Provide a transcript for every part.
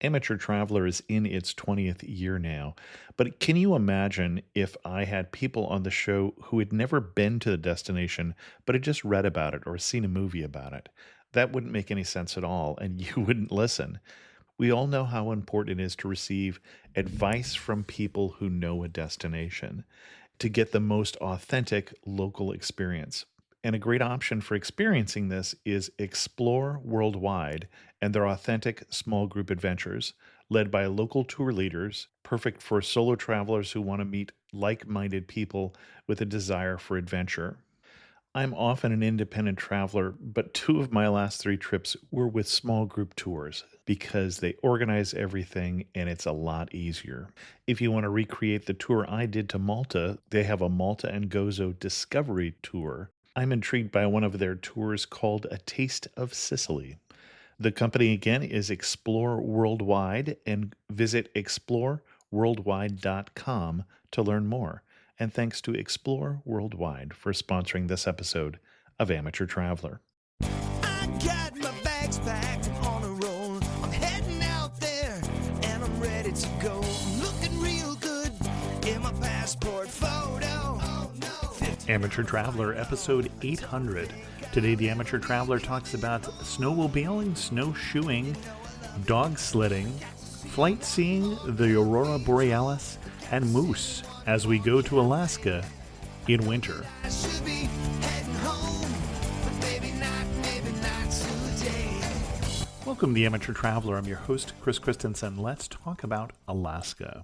Amateur Traveler is in its 20th year now, but can you imagine if I had people on the show who had never been to the destination, but had just read about it or seen a movie about it? That wouldn't make any sense at all, and you wouldn't listen. We all know how important it is to receive advice from people who know a destination to get the most authentic local experience. And a great option for experiencing this is Explore Worldwide and their authentic small group adventures, led by local tour leaders, perfect for solo travelers who want to meet like minded people with a desire for adventure. I'm often an independent traveler, but two of my last three trips were with small group tours because they organize everything and it's a lot easier. If you want to recreate the tour I did to Malta, they have a Malta and Gozo Discovery Tour. I'm intrigued by one of their tours called A Taste of Sicily. The company again is Explore Worldwide, and visit exploreworldwide.com to learn more. And thanks to Explore Worldwide for sponsoring this episode of Amateur Traveler. I got my bags packed and on a roll. I'm heading out there and I'm ready to go. I'm looking real good in my passport photo. Oh, no. Amateur Traveler, episode 800. Today, the Amateur Traveler talks about snowmobiling, snowshoeing, dog sledding, flight seeing, the Aurora Borealis, and moose as we go to Alaska in winter. I should be heading home, but maybe not today. Welcome to the Amateur Traveler. I'm your host, Chris Christensen. Let's talk about Alaska.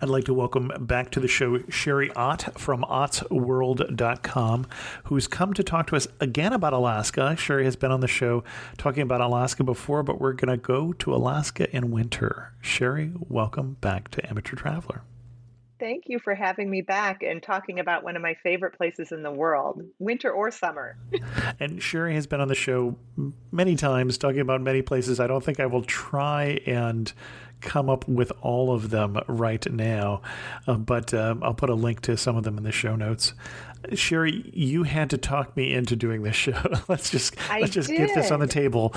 I'd like to welcome back to the show Sherry Ott from ottsworld.com, who's come to talk to us again about Alaska. Sherry has been on the show talking about Alaska before, but we're going to go to Alaska in winter. Sherry, welcome back to Amateur Traveler. Thank you for having me back and talking about one of my favorite places in the world, winter or summer. And Sherry has been on the show many times talking about many places. I don't think I will try and come up with all of them right now, but I'll put a link to some of them in the show notes. Sherry, you had to talk me into doing this show. let's just get this on the table.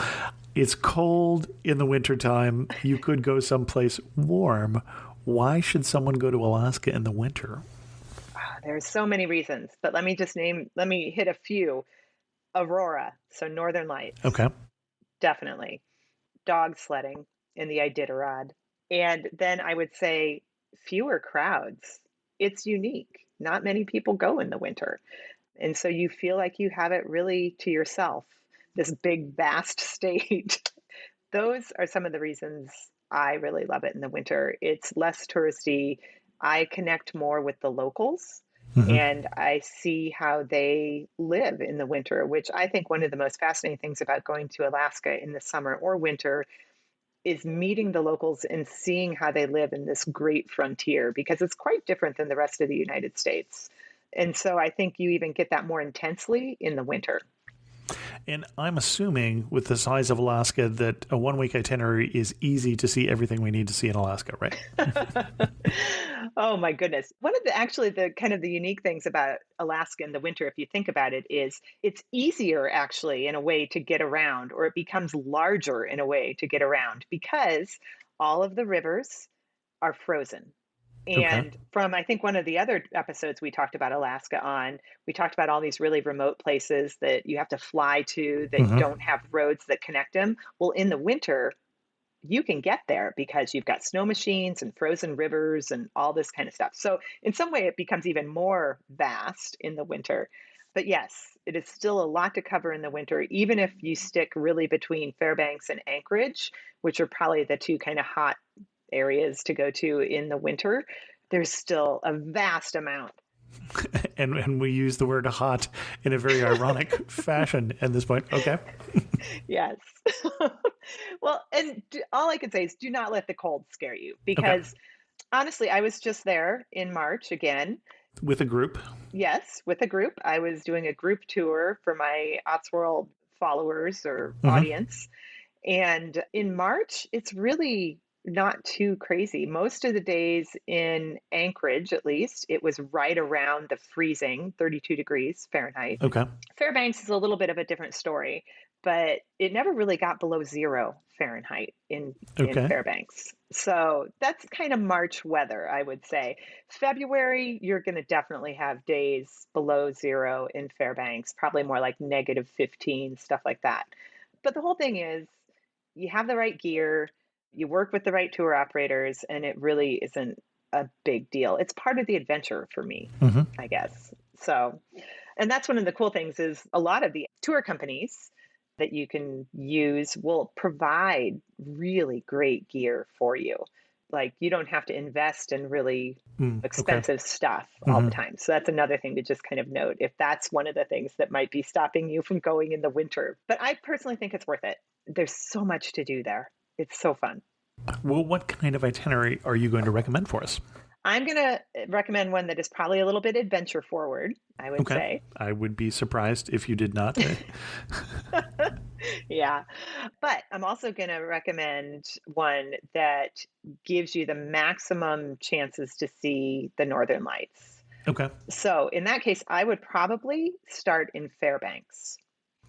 It's cold in the wintertime. You could go someplace warm. Why should someone go to Alaska in the winter? There's so many reasons, but let me hit a few. Aurora, so Northern Lights. Okay. Definitely. Dog sledding in the Iditarod. And then I would say fewer crowds. It's unique. Not many people go in the winter. And so you feel like you have it really to yourself, this big, vast state. Those are some of the reasons I really love it in the winter. It's less touristy. I connect more with the locals. And I see how they live in the winter, which I think one of the most fascinating things about going to Alaska in the summer or winter is meeting the locals and seeing how they live in this great frontier, because it's quite different than the rest of the United States. And so I think you even get that more intensely in the winter. And I'm assuming with the size of Alaska that a 1-week itinerary is easy to see everything we need to see in Alaska, right? Oh my goodness. One of the kind of the unique things about Alaska in the winter, if you think about it, is it's easier actually in a way to get around, or it becomes larger in a way to get around, because all of the rivers are frozen. And Okay. from, I think, one of the other episodes we talked about Alaska on, we talked about all these really remote places that you have to fly to that don't have roads that connect them. Well, in the winter, you can get there because you've got snow machines and frozen rivers and all this kind of stuff. So in some way, it becomes even more vast in the winter. But yes, it is still a lot to cover in the winter, even if you stick really between Fairbanks and Anchorage, which are probably the two kind of hot areas to go to in the winter. There's still a vast amount. And we use the word hot in a very ironic fashion at this point. Okay. Yes. Well, and all I can say is do not let the cold scare you, because honestly, I was just there in March again. With a group? Yes, with a group. I was doing a group tour for my Ottsworld followers or audience. And in March, it's really not too crazy. Most of the days in Anchorage, at least, it was right around the freezing, 32 degrees Fahrenheit. Okay. Fairbanks is a little bit of a different story. but it never really got below 0 Fahrenheit in Okay. Fairbanks. So that's kind of March weather, I would say. February, you're going to definitely have days below 0 in Fairbanks, probably more like -15, stuff like that. But the whole thing is you have the right gear, you work with the right tour operators, and it really isn't a big deal. It's part of the adventure for me, Mhm. I guess. So, and that's one of the cool things is a lot of the tour companies that you can use will provide really great gear for you. Like you don't have to invest in really Okay. expensive stuff all the Mhm. time. So that's another thing to just kind of note if that's one of the things that might be stopping you from going in the winter. But I personally think it's worth it. There's so much to do there. It's so fun. Well, what kind of itinerary are you going to recommend for us? I'm going to recommend one that is probably a little bit adventure forward, I would Okay. say. I would be surprised if you did not. Yeah. But I'm also going to recommend one that gives you the maximum chances to see the northern lights. Okay. So, in that case, I would probably start in Fairbanks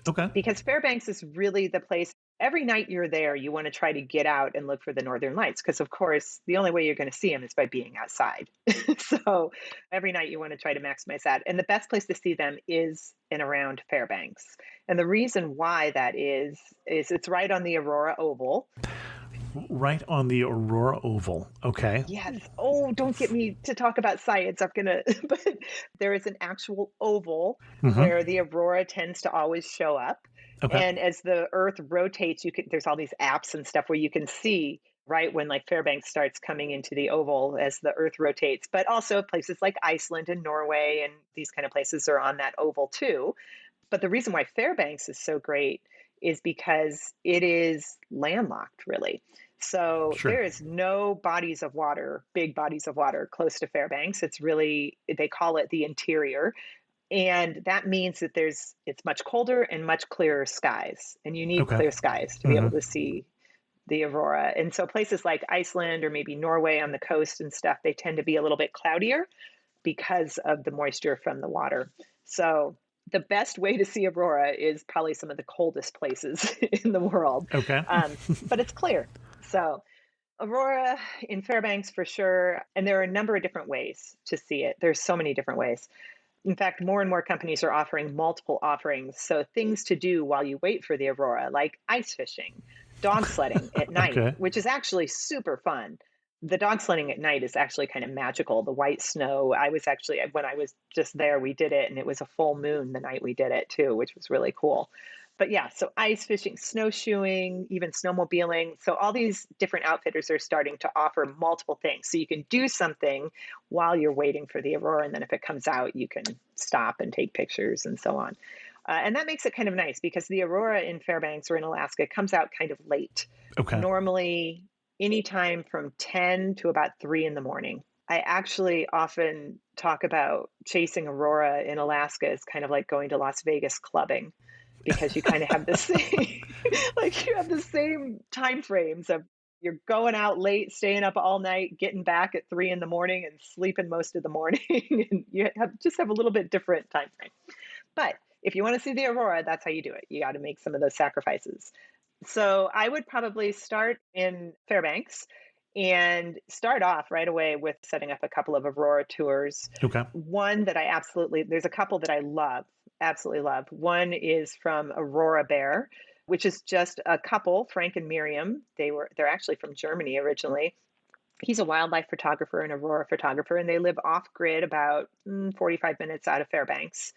Okay. because Fairbanks is really the place. Every night you're there, you want to try to get out and look for the northern lights because, of course, the only way you're going to see them is by being outside. So, every night you want to try to maximize that. And the best place to see them is in around Fairbanks. And the reason why that is it's right on the Aurora Oval. Right on the Aurora Oval. Okay. Yes. Oh, don't get me to talk about science. I'm gonna, but there is an actual oval Mhm. where the aurora tends to always show up. Okay. And as the Earth rotates, there's all these apps and stuff where you can see right when like Fairbanks starts coming into the oval as the Earth rotates. But also places like Iceland and Norway and these kind of places are on that oval too. But the reason why Fairbanks is so great is because it is landlocked, really. So Sure. there is no bodies of water, big bodies of water close to Fairbanks. It's really, they call it the interior. And that means that it's much colder and much clearer skies. And you need Okay. clear skies to be able Mhm. to see the aurora. And so places like Iceland or maybe Norway on the coast and stuff, they tend to be a little bit cloudier because of the moisture from the water. So the best way to see aurora is probably some of the coldest places in the world, Okay. um, but it's clear. So aurora in Fairbanks for sure, and there are a number of different ways to see it. There's so many different ways. In fact, more and more companies are offering multiple offerings. So things to do while you wait for the aurora, like ice fishing, dog sledding at night, Okay. which is actually super fun. The dog sledding at night is actually kind of magical. The white snow. I was actually, when I was just there, we did it, and it was a full moon the night we did it too, which was really cool. But yeah, so ice fishing, snowshoeing, even snowmobiling. So all these different outfitters are starting to offer multiple things. So you can do something while you're waiting for the aurora. And then if it comes out, you can stop and take pictures and so on. And that makes it kind of nice because the aurora in Fairbanks or in Alaska comes out kind of late, Okay. normally anytime from 10 to about 3 in the morning. I actually often talk about chasing aurora in Alaska as kind of like going to Las Vegas clubbing because you kind of have the same like you have the same time frames of you're going out late, staying up all night, getting back at 3 in the morning and sleeping most of the morning. And you have a little bit different time frame. But if you want to see the aurora, that's how you do it. You got to make some of those sacrifices. So I would probably start in Fairbanks and start off right away with setting up a couple of Aurora tours. Okay. One that there's a couple that I love, absolutely love. One is from Aurora Bear, which is just a couple, Frank and Miriam. They're actually from Germany originally. He's a wildlife photographer and aurora photographer, and they live off grid about 45 minutes out of Fairbanks,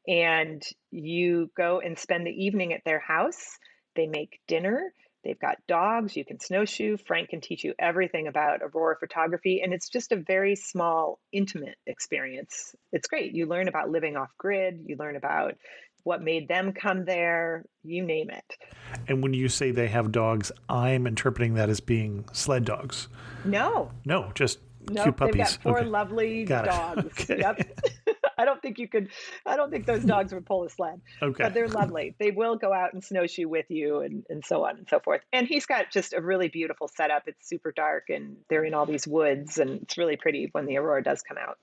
and you go and spend the evening at their house. They make dinner. They've got dogs. You can snowshoe. Frank can teach you everything about aurora photography. And it's just a very small, intimate experience. It's great. You learn about living off grid. You learn about what made them come there, you name it. And when you say they have dogs, I'm interpreting that as being sled dogs. No, No, just cute nope. They've got puppies. four Okay. lovely Got it. dogs. Okay. Yep. I don't think you could, I don't think those dogs would pull a sled, Okay. but they're lovely. They will go out and snowshoe with you and so on and so forth. And he's got just a really beautiful setup. It's super dark and they're in all these woods and it's really pretty when the aurora does come out.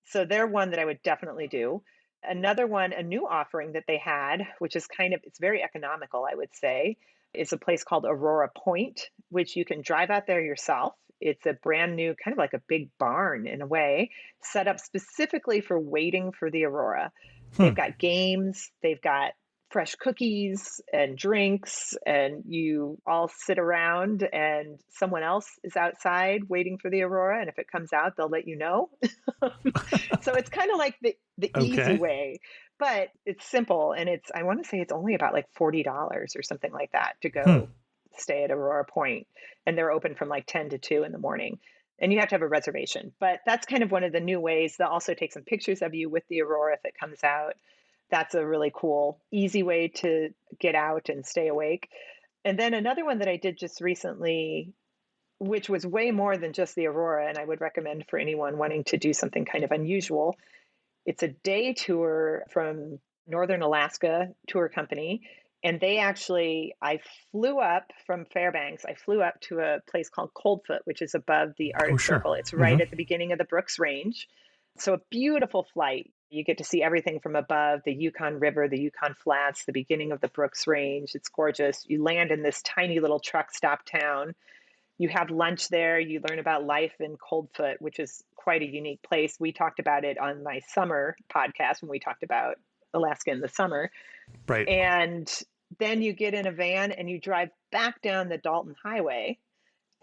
So they're one that I would definitely do. Another one, a new offering that they had, which is it's very economical, I would say, is a place called Aurora Point, which you can drive out there yourself. It's a brand new, kind of like a big barn in a way, set up specifically for waiting for the aurora. They've Hmm. got games, they've got fresh cookies and drinks, and you all sit around, and someone else is outside waiting for the aurora. And if it comes out, they'll let you know. So it's kind of like the easy Okay. way, but it's simple. And I want to say it's only about like $40 or something like that to Hmm. go stay at Aurora Point. And they're open from like 10 to 2 in the morning. And you have to have a reservation. But that's kind of one of the new ways. They'll also take some pictures of you with the aurora if it comes out. That's a really cool, easy way to get out and stay awake. And then another one that I did just recently, which was way more than just the aurora, and I would recommend for anyone wanting to do something kind of unusual. It's a day tour from Northern Alaska Tour Company. And I flew up from Fairbanks. I flew up to a place called Coldfoot, which is above the Oh, Arctic sure. Circle. It's Hmm. right at the beginning of the Brooks Range. So a beautiful flight. You get to see everything from above, the Yukon River, the Yukon Flats, the beginning of the Brooks Range. It's gorgeous. You land in this tiny little truck stop town. You have lunch there. You learn about life in Coldfoot, which is quite a unique place. We talked about it on my summer podcast when we talked about Alaska in the summer. Right. And then you get in a van and you drive back down the Dalton Highway,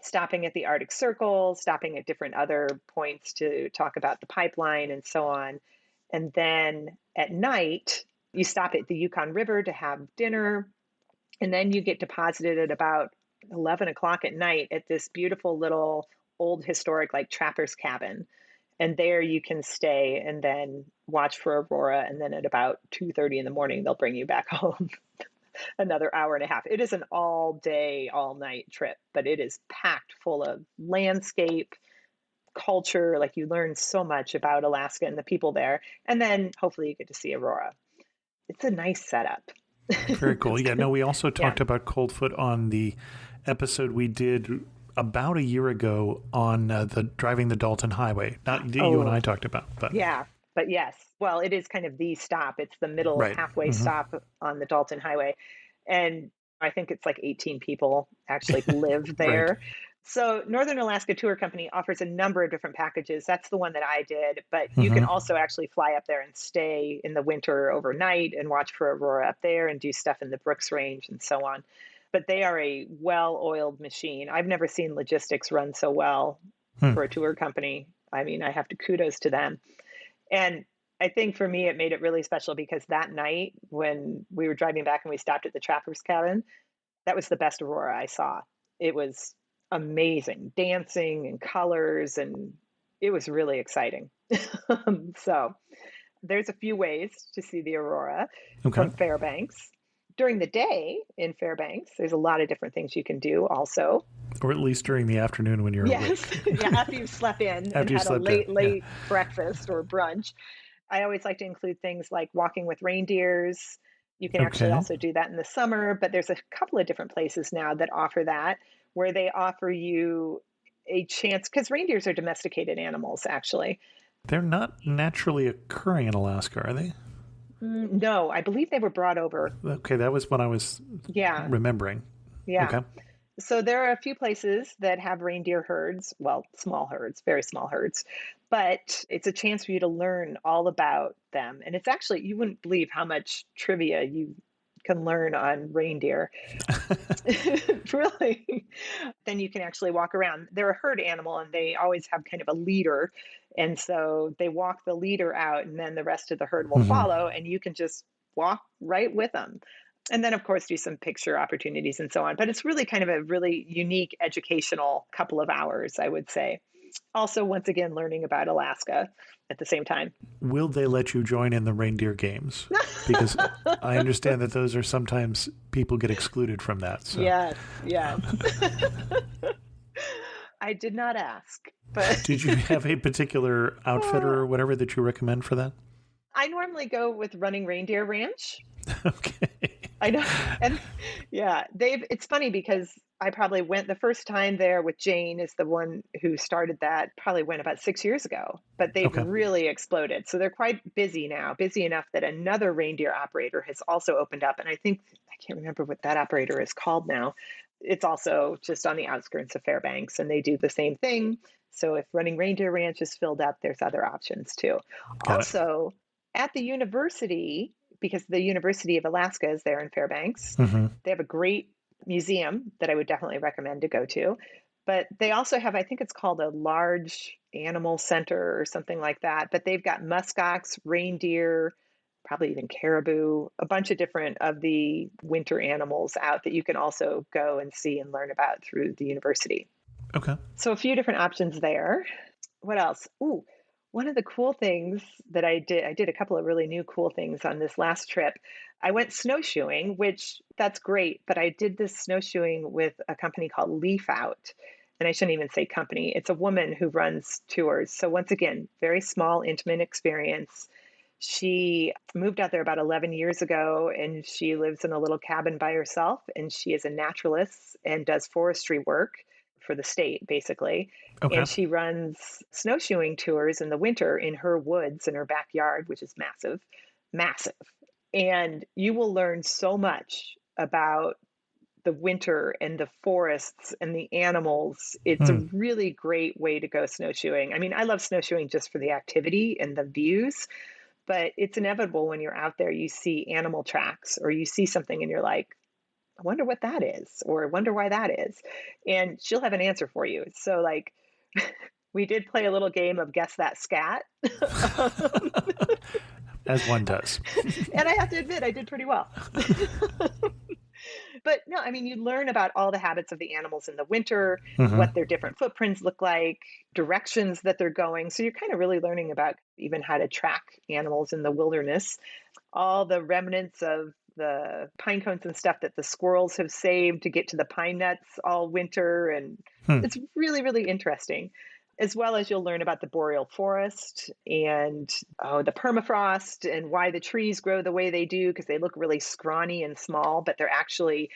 stopping at the Arctic Circle, stopping at different other points to talk about the pipeline and so on. And then at night, you stop at the Yukon River to have dinner. And then you get deposited at about 11 o'clock at night at this beautiful little old historic, like trapper's cabin. And there you can stay and then watch for aurora. And then at about 2:30 in the morning, they'll bring you back home. Another hour and a half. It is an all day, all night trip, but it is packed full of landscape, culture. Like you learn so much about Alaska and the people there. And then hopefully you get to see aurora. It's a nice setup. Very cool. It's Yeah, good. no, we also Yeah. talked about Coldfoot on the episode we did about a year ago on the driving the Dalton Highway. Not that you and I Oh, talked about, but yeah, but yes. Well, it is kind of the stop. It's the middle right. halfway Hmm. stop on the Dalton Highway. And I think it's like 18 people actually live Right. there. So Northern Alaska Tour Company offers a number of different packages. That's the one that I did, but you can Hmm. also actually fly up there and stay in the winter overnight and watch for aurora up there and do stuff in the Brooks Range and so on. But they are a well-oiled machine. I've never seen logistics run so well Hmm. for a tour company. I mean, I have to kudos to them. And I think for me, it made it really special because that night when we were driving back and we stopped at the trapper's cabin, that was the best aurora I saw. It was amazing, dancing and colors, and it was really exciting. So there's a few ways to see the aurora Okay. from Fairbanks. During the day in Fairbanks, there's a lot of different things you can do also. Or at least during the afternoon when you're Yes. awake. Yeah, after you've slept in and After you had a slept in. late, Yeah. late breakfast or brunch. I always like to include things like walking with reindeers. You can actually Okay. also do that in the summer, but there's a couple of different places now that offer that, where they offer you a chance, because reindeers are domesticated animals, actually. They're not naturally occurring in Alaska, are they? No, I believe they were brought over. Okay, that was what I was Yeah, remembering. yeah. Okay. So there are a few places that have reindeer herds, well, small herds, very small herds, but it's a chance for you to learn all about them. And it's actually, you wouldn't believe how much trivia you can learn on reindeer. Really. Then you can actually walk around. They're a herd animal and they always have kind of a leader. And so they walk the leader out and then the rest of the herd will Hmm. follow and you can just walk right with them. And then, of course, do some picture opportunities and so on. But it's really kind of a really unique educational couple of hours, I would say. Also, once again, learning about Alaska at the same time. Will they let you join in the reindeer games? Because I understand that those are sometimes people get excluded from that. So, Yes, yes. I did not ask, but did you have a particular outfitter or whatever that you recommend for that? I normally go with Running Reindeer Ranch. Okay. I know. And yeah, it's funny because I probably went the first time there with Jane is the one who started that, probably went about 6 years ago, but they've Okay. really exploded. So they're quite busy now, busy enough that another reindeer operator has also opened up. And I think, I can't remember what that operator is called now. It's also just on the outskirts of Fairbanks, and they do the same thing. So if Running Reindeer Ranch is filled up, there's other options too. Got it. Also, at the university, because the University of Alaska is there in Fairbanks, Hmm. they have a great museum that I would definitely recommend to go to. But they also have, I think it's called a large animal center or something like that. But they've got muskox, reindeer, probably even caribou, a bunch of different of the winter animals out that you can also go and see and learn about through the university. Okay. So a few different options there. What else? Ooh, one of the cool things that I did a couple of really new cool things on this last trip. I went snowshoeing, which that's great, but I did this snowshoeing with a company called Leaf Out. And I shouldn't even say company, it's a woman who runs tours. So, once again, very small, intimate experience. She moved out there about 11 years ago and she lives in a little cabin by herself. And she is a naturalist and does forestry work for the state, basically. Okay. And she runs snowshoeing tours in the winter in her woods in her backyard, which is massive, massive. And you will learn so much about the winter and the forests and the animals. It's a Hmm. really great way to go snowshoeing. I mean, I love snowshoeing just for the activity and the views, but it's inevitable when you're out there, you see animal tracks or you see something and you're like, I wonder what that is, or I wonder why that is. And she'll have an answer for you. So, like, we did play a little game of guess that scat. As one does. And I have to admit, I did pretty well. But no, I mean, you learn about all the habits of the animals in the winter, Hmm. what their different footprints look like, directions that they're going. So you're kind of really learning about even how to track animals in the wilderness, all the remnants of the pine cones and stuff that the squirrels have saved to get to the pine nuts all winter. And Hmm. it's really, really interesting. As well as you'll learn about the boreal forest and the permafrost and why the trees grow the way they do because they look really scrawny and small, but they're actually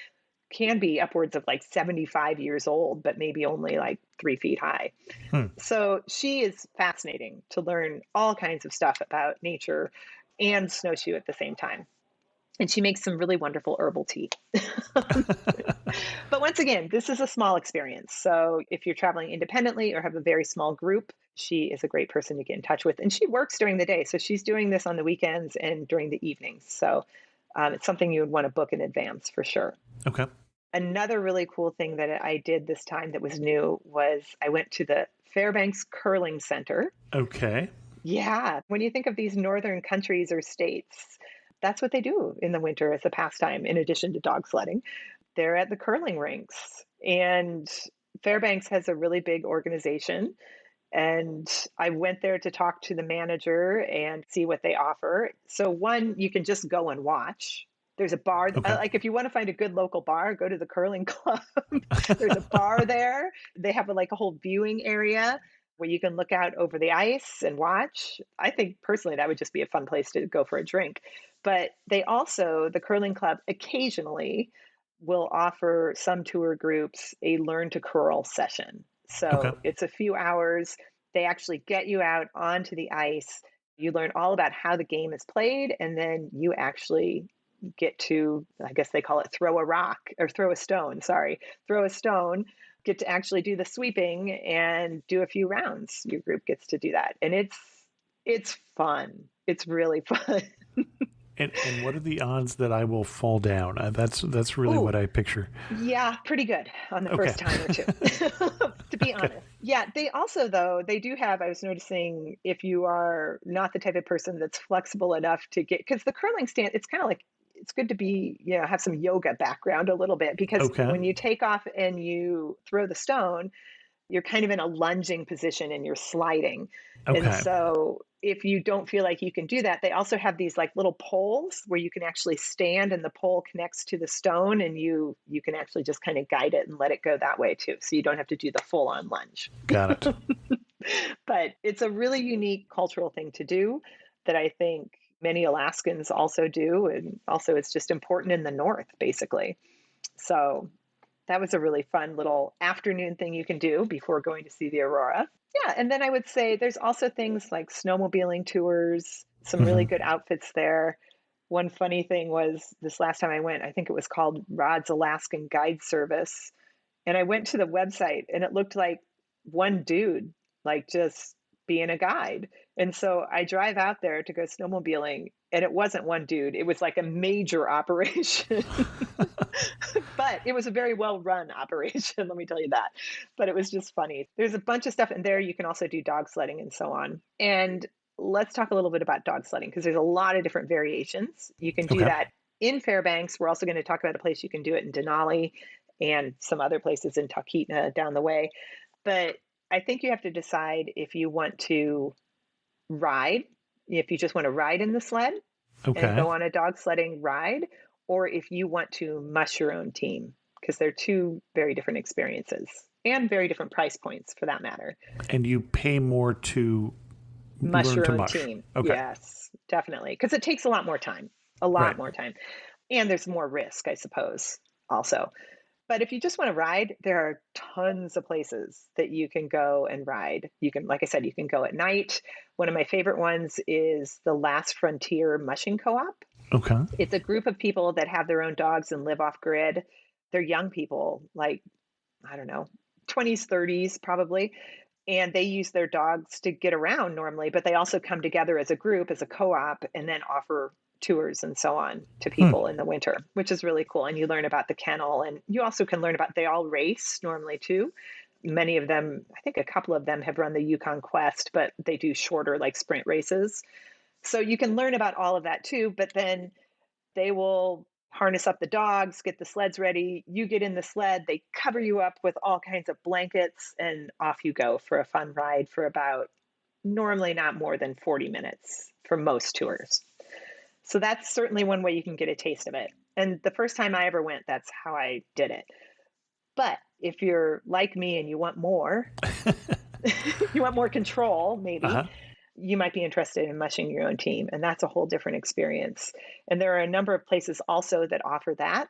can be upwards of like 75 years old, but maybe only like 3 feet high. Hmm. So she is fascinating to learn all kinds of stuff about nature and snowshoe at the same time. And she makes some really wonderful herbal tea. But once again, this is a small experience. So if you're traveling independently or have a very small group, she is a great person to get in touch with. And she works during the day. So she's doing this on the weekends and during the evenings. So it's something you would want to book in advance for sure. Okay. Another really cool thing that I did this time that was new was I went to the Fairbanks Curling Center. Okay. Yeah, when you think of these northern countries or states, that's what they do in the winter as a pastime, in addition to dog sledding. They're at the curling rinks. And Fairbanks has a really big organization. And I went there to talk to the manager and see what they offer. So, one, you can just go and watch. There's a bar, Okay. like if you want to find a good local bar, go to the curling club. There's a bar there. They have like a whole viewing area where you can look out over the ice and watch. I think personally that would just be a fun place to go for a drink. But they also, the curling club occasionally will offer some tour groups a learn to curl session. Okay. So it's a few hours. They actually get you out onto the ice. You learn all about how the game is played, and then you actually get to, I guess they call it throw a rock or throw a stone, sorry, throw a stone, get to actually do the sweeping and do a few rounds. Your group gets to do that. And it's fun. It's really fun. And what are the odds that I will fall down? That's really what Ooh, I picture. yeah, pretty good on the Okay. first time or two, to be Okay. honest. Yeah, they also, though, they do have, I was noticing if you are not the type of person that's flexible enough to get, because the curling stand, it's kind of like, it's good to be, have some yoga background a little bit because Okay. when you take off and you throw the stone, you're kind of in a lunging position and you're sliding. And Okay. so if you don't feel like you can do that, they also have these like little poles where you can actually stand and the pole connects to the stone and you can actually just kind of guide it and let it go that way too. So you don't have to do the full on lunge. Got it. But it's a really unique cultural thing to do that I think many Alaskans also do. And also it's just important in the North, basically. So That was a really fun little afternoon thing you can do before going to see the aurora. Yeah, and then I would say there's also things like snowmobiling tours, some really Hmm. good outfits there. One funny thing was this last time I went, I think it was called Rod's Alaskan Guide Service. And I went to the website and it looked like one dude, like just being a guide. And so I drive out there to go snowmobiling and it wasn't one dude. It was like a major operation. But it was a very well run operation, let me tell you that. But it was just funny. There's a bunch of stuff in there. You can also do dog sledding and so on. And let's talk a little bit about dog sledding because there's a lot of different variations. You can do Okay. that in Fairbanks. We're also going to talk about a place you can do it in Denali and some other places in Talkeetna down the way. But I think you have to decide if you want to ride, if you just want to ride in the sled and Okay. go on a dog sledding ride, or if you want to mush your own team, because they're two very different experiences and very different price points for that matter. And you pay more to Mush learn your to own mush. team. Okay. Yes, definitely. Because it takes a lot more time, a lot Right. more time. And there's more risk, I suppose, also. But if you just want to ride, there are tons of places that you can go and ride. You can, like I said, you can go at night. One of my favorite ones is the Last Frontier Mushing Co-op. Okay. It's a group of people that have their own dogs and live off grid. They're young people, like, I don't know, 20s, 30s probably. And they use their dogs to get around normally, but they also come together as a group, as a co op, and then offer tours and so on to Hmm. people in the winter, which is really cool. And you learn about the kennel, and you also can learn about, they all race normally too. Many of them, I think a couple of them have run the Yukon Quest, but they do shorter, like sprint races. So you can learn about all of that too. But then they will harness up the dogs, get the sleds ready. You get in the sled, they cover you up with all kinds of blankets, and off you go for a fun ride for about normally not more than 40 minutes for most tours. So that's certainly one way you can get a taste of it. And the first time I ever went, that's how I did it. But if you're like me and you want more, you want more control, maybe, Uh-huh. you might be interested in mushing your own team. And that's a whole different experience. And there are a number of places also that offer that.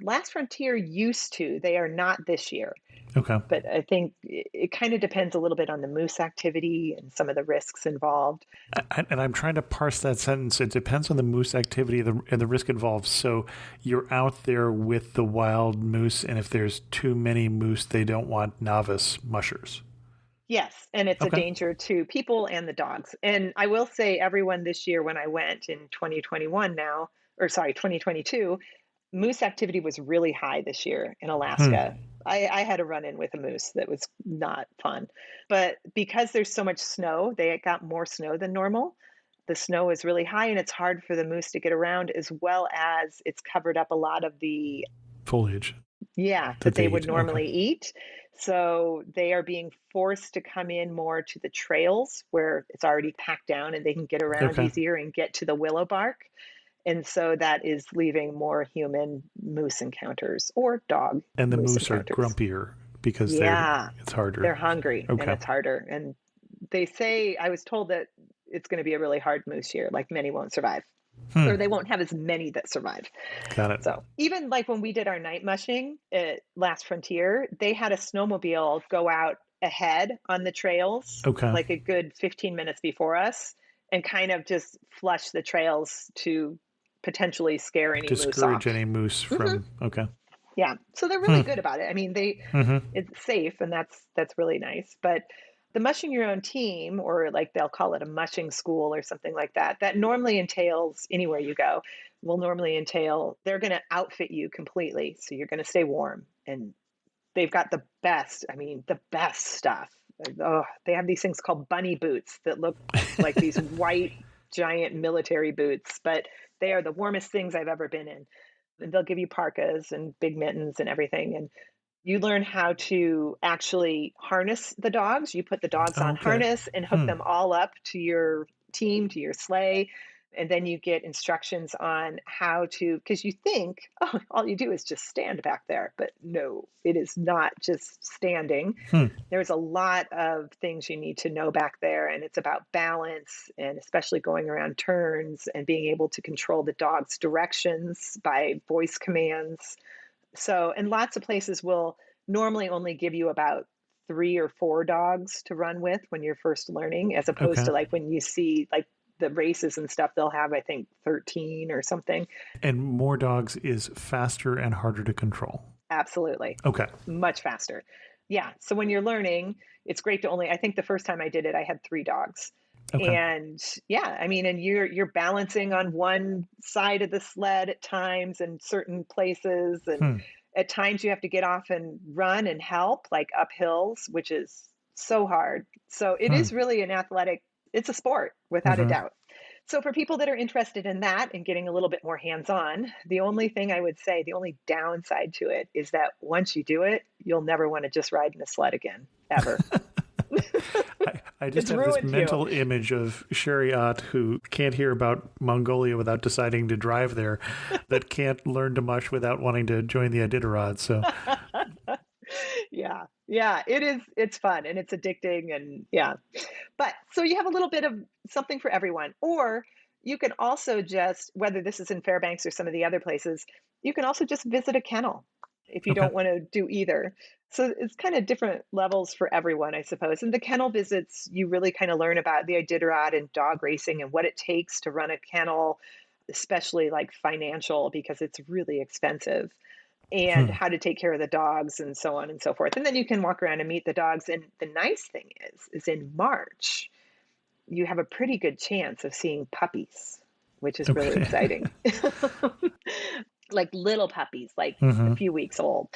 Last Frontier used to, they are not this year. Okay. But I think it kind of depends a little bit on the moose activity and some of the risks involved. And I'm trying to parse that sentence. It depends on the moose activity and the risk involved. So you're out there with the wild moose, and if there's too many moose, they don't want novice mushers. Yes, and it's a Okay. danger to people and the dogs. And I will say, everyone this year, when I went in 2021 now, or sorry, 2022, moose activity was really high this year in Hmm. Alaska. I had a run in with a moose that was not fun. But because there's so much snow, they got more snow than normal. The snow is really high and it's hard for the moose to get around, as well as it's covered up a lot of the, Foliage yeah, that that they they would eat. Okay. normally eat. So they are being forced to come in more to the trails where it's already packed down and they can get around Okay. easier and get to the willow bark. And so that is leaving more human moose encounters or dog And the moose moose are encounters. grumpier because Yeah, it's harder. they're hungry and Okay. it's harder. And they say, I was told that it's going to be a really hard moose year, like many won't survive, Hmm. or they won't have as many that survive. Got it. So even like when we did our night mushing at Last Frontier, they had a snowmobile go out ahead on the trails, Okay. like a good 15 minutes before us, and kind of just flush the trails to potentially scare any moose Discourage off. any moose Hmm. from. Okay. Yeah, so they're Hmm. really good about it. I mean, they Mm-hmm. it's safe, and that's really nice. But the mushing your own team, or like they'll call it a mushing school or something like that, that normally entails anywhere you go, will normally entail they're going to outfit you completely. So you're going to stay warm. And they've got the best, I mean, the best stuff. Oh, they have these things called bunny boots that look like these white, giant military boots, but they are the warmest things I've ever been in. And they'll give you parkas and big mittens and everything. And you learn how to actually harness the dogs. You put the dogs on Okay. harness and hook Hmm. them all up to your team, to your sleigh. And then you get instructions on how to, because you think, oh, all you do is just stand back there. But no, it is not just standing. Hmm. There's a lot of things you need to know back there. And it's about balance and especially going around turns and being able to control the dog's directions by voice commands. So, and lots of places will normally only give you about 3 or 4 dogs to run with when you're first learning, as opposed Okay. to, like, when you see, like, the races and stuff, they'll have, I think, 13 or something. And more dogs is faster and harder to control. Absolutely. Okay. Much faster. Yeah, so when you're learning, it's great to only I think the first time I did it, I had 3 dogs. Okay. And, yeah, I mean, and you're balancing on one side of the sled at times in certain places, and Hmm. at times you have to get off and run and help, like, up hills, which is so hard. So it Hmm. is really an athletic it's a sport, without a Mm-hmm. doubt. So for people that are interested in that and getting a little bit more hands-on, the only thing I would say, the only downside to it is that once you do it, you'll never want to just ride in a sled again, ever. I just It's have this ruined you. mental image of Sherry Ott, who can't hear about Mongolia without deciding to drive there, that can't learn to mush without wanting to join the Iditarod. So, Yeah. Yeah, it is it's fun and it's addicting, and yeah. But so you have a little bit of something for everyone. Or you can also just, whether this is in Fairbanks or some of the other places, you can also just visit a kennel if you okay. don't want to do either. So it's kind of different levels for everyone, I suppose. And the kennel visits, you really kind of learn about the Iditarod and dog racing and what it takes to run a kennel, especially like financial, because it's really expensive, and Hmm. how to take care of the dogs and so on and so forth. And then you can walk around and meet the dogs. And the nice thing is in March, you have a pretty good chance of seeing puppies, which is really Okay. exciting. Like little puppies, like a Mm-hmm. few weeks old.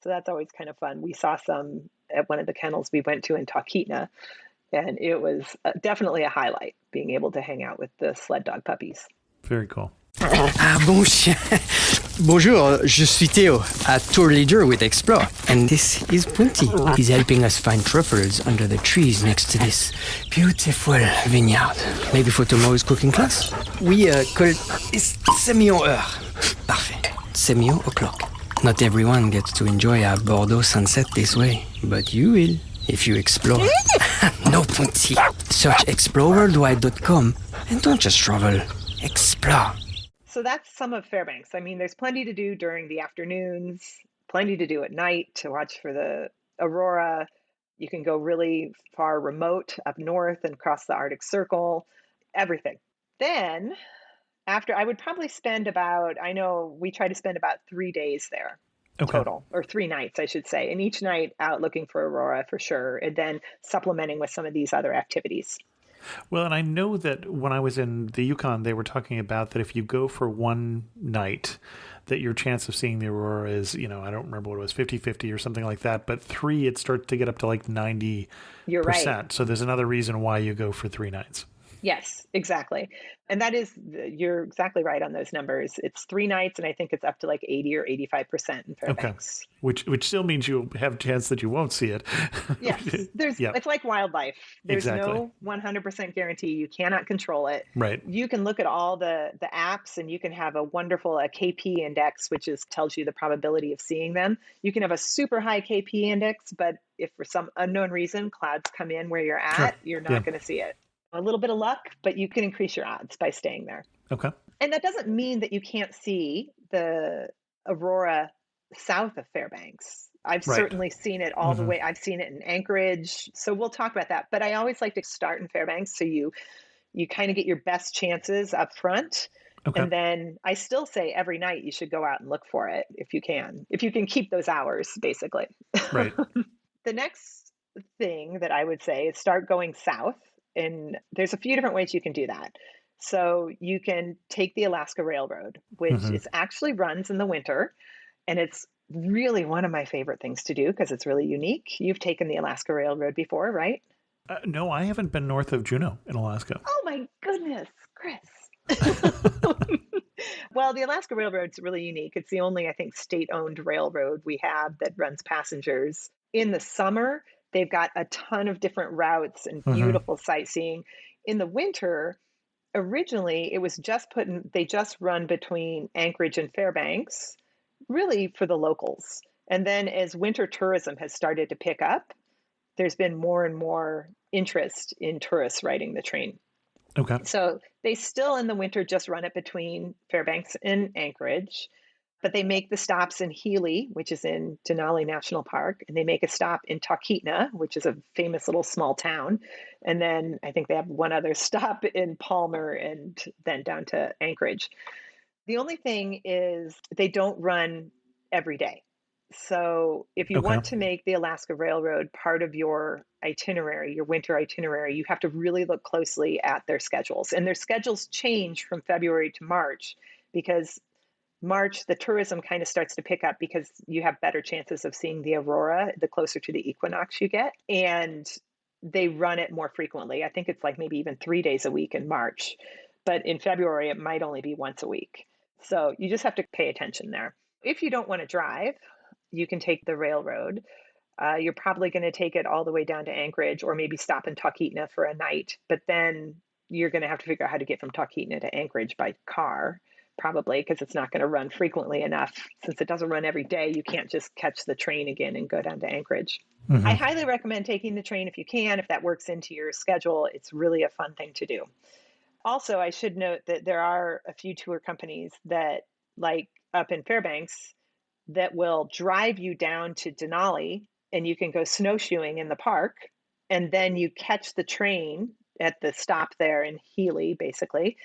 So that's always kind of fun. We saw some at one of the kennels we went to in Talkeetna, and it was definitely a highlight being able to hang out with the sled dog puppies. Very cool. Ah bon chien. Bonjour, je suis Theo, a tour leader with Explore, and this is Punti. He's helping us find truffles under the trees next to this beautiful vineyard. Maybe for tomorrow's cooking class? Oui, call is semi-heure. Parfait. Semi-o'clock. Not everyone gets to enjoy a Bordeaux sunset this way, but you will if you explore. No, Punti. Search exploreworldwide.com and don't just travel. Explore. So that's some of Fairbanks. I mean, there's plenty to do during the afternoons, plenty to do at night to watch for the aurora. You can go really far remote up north and cross the Arctic Circle, everything. Then, after, I would probably spend about, I know we try to spend about 3 days there Okay. total, or 3 nights, I should say. And each night out looking for aurora for sure, and then supplementing with some of these other activities. Well, and I know that when I was in the Yukon, they were talking about that if you go for one night, that your chance of seeing the aurora is, I don't remember what it was, 50-50 or something like that. But 3, it starts to get up to like 90%. You're right. So there's another reason why you go for 3 nights. Yes, exactly. And that is, you're exactly right on those numbers. It's 3 nights, and I think it's up to like 80 or 85% in Okay. Fairbanks. Which still means you have a chance that you won't see it. Yes, Yeah, it's like wildlife. There's exactly. no 100% guarantee. You cannot control it. Right. You can look at all the apps, and you can have a wonderful KP index, which tells you the probability of seeing them. You can have a super high KP index, but if for some unknown reason clouds come in where you're Sure. at, you're Yeah. not going to see it. A little bit of luck, but you can increase your odds by staying there. Okay. And that doesn't mean that you can't see the aurora south of Fairbanks. I've Right. certainly seen it all the Mm-hmm. way. I've seen it in Anchorage. So we'll talk about that. But I always like to start in Fairbanks, so you kind of get your best chances up front. Okay. And then I still say every night you should go out and look for it if you can. If you can keep those hours, basically. Right. The next thing that I would say is start going south. And there's a few different ways you can do that. So you can take the Alaska Railroad, which Mm-hmm. is actually runs in the winter, and it's really one of my favorite things to do because it's really unique. You've taken the Alaska Railroad before, right? No, I haven't been north of Juneau in Alaska. Oh my goodness, Chris. Well, the Alaska Railroad's really unique. It's the only, I think, state-owned railroad we have that runs passengers. In the summer, they've got a ton of different routes and Mm-hmm. beautiful sightseeing. In the winter, originally it was just they just run between Anchorage and Fairbanks, really for the locals. And then as winter tourism has started to pick up, there's been more and more interest in tourists riding the train. Okay. So they still in the winter just run it between Fairbanks and Anchorage. But they make the stops in Healy, which is in Denali National Park, and they make a stop in Talkeetna, which is a famous little small town. And then I think they have one other stop in Palmer and then down to Anchorage. The only thing is they don't run every day. So if you Okay. want to make the Alaska Railroad part of your itinerary, your winter itinerary, you have to really look closely at their schedules. And their schedules change from February to March because March, the tourism kind of starts to pick up because you have better chances of seeing the aurora the closer to the equinox you get. And they run it more frequently. I think it's like maybe even 3 days a week in March. But in February, it might only be once a week. So you just have to pay attention there. If you don't want to drive, you can take the railroad. You're probably going to take it all the way down to Anchorage or maybe stop in Talkeetna for a night. But then you're going to have to figure out how to get from Talkeetna to Anchorage by car, probably, because it's not going to run frequently enough. Since it doesn't run every day, you can't just catch the train again and go down to Anchorage. I highly recommend taking the train if you can, if that works into your schedule. It's really a fun thing to do. Also, I should note that there are a few tour companies that, like up in Fairbanks, that will drive you down to Denali and you can go snowshoeing in the park. And then you catch the train at the stop there in Healy, basically.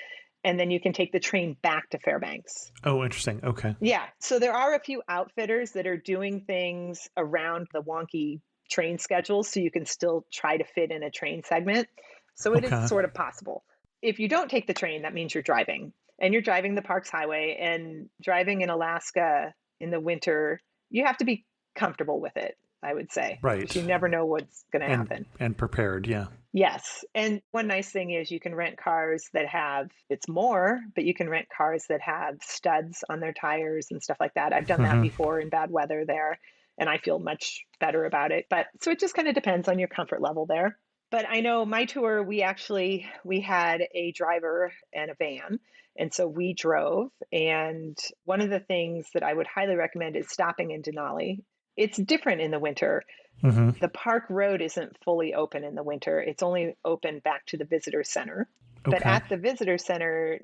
And then you can take the train back to Fairbanks. Oh, interesting. Okay. Yeah. So there are a few outfitters that are doing things around the wonky train schedule so you can still try to fit in a train segment. So it is Okay. sort of possible. If you don't take the train, that means you're driving and you're driving the Parks Highway, and driving in Alaska in the winter, you have to be comfortable with it, I would say, because you Right. never know what's going to happen. And prepared. Yeah. Yes. And one nice thing is you can rent cars that have, it's more, but you can rent cars that have studs on their tires and stuff like that. I've done that before in bad weather there, and I feel much better about it. But so it just kind of depends on your comfort level there. But I know my tour, we had a driver and a van. And so we drove. And one of the things that I would highly recommend is stopping in Denali. It's different in the winter. Hmm. The park road isn't fully open in the winter. It's only open back to the visitor center. But Okay. at the visitor center,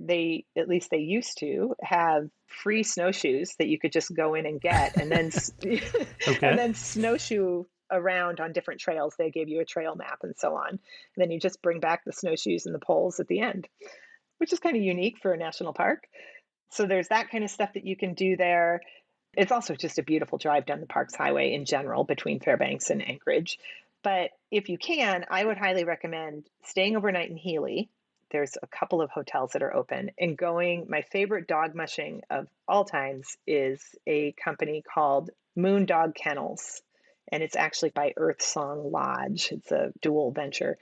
at least they used to have free snowshoes that you could just go in and get, and then and Okay. then snowshoe around on different trails. They gave you a trail map and so on. And then you just bring back the snowshoes and the poles at the end, which is kind of unique for a national park. So there's that kind of stuff that you can do there. It's also just a beautiful drive down the Parks Highway in general between Fairbanks and Anchorage. But if you can, I would highly recommend staying overnight in Healy. There's a couple of hotels that are open, and going. My favorite dog mushing of all times is a company called Moon Dog Kennels, and it's actually by Earth Song Lodge. It's a dual venture.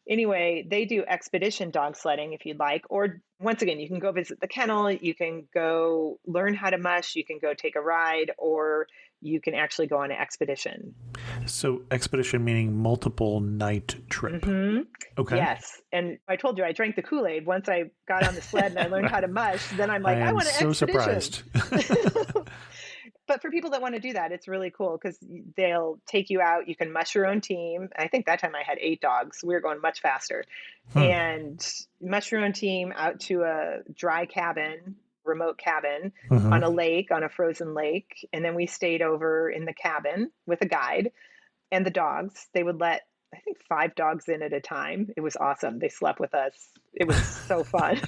Anyway, they do expedition dog sledding if you'd like. Or once again, you can go visit the kennel, you can go learn how to mush, you can go take a ride, or you can actually go on an expedition. So expedition meaning multiple night trip. Hmm. Okay. Yes. And I told you I drank the Kool-Aid. Once I got on the sled and I learned how to mush, then I'm I like, I am want an so expedition. surprised. But for people that want to do that, it's really cool because they'll take you out. You can mush your own team. I think that time I had 8 dogs. We were going much faster. And mush your own team out to a dry cabin, remote cabin on a lake, on a frozen lake. And then we stayed over in the cabin with a guide and the dogs. They would let, I think, 5 dogs in at a time. It was awesome. They slept with us. It was so fun.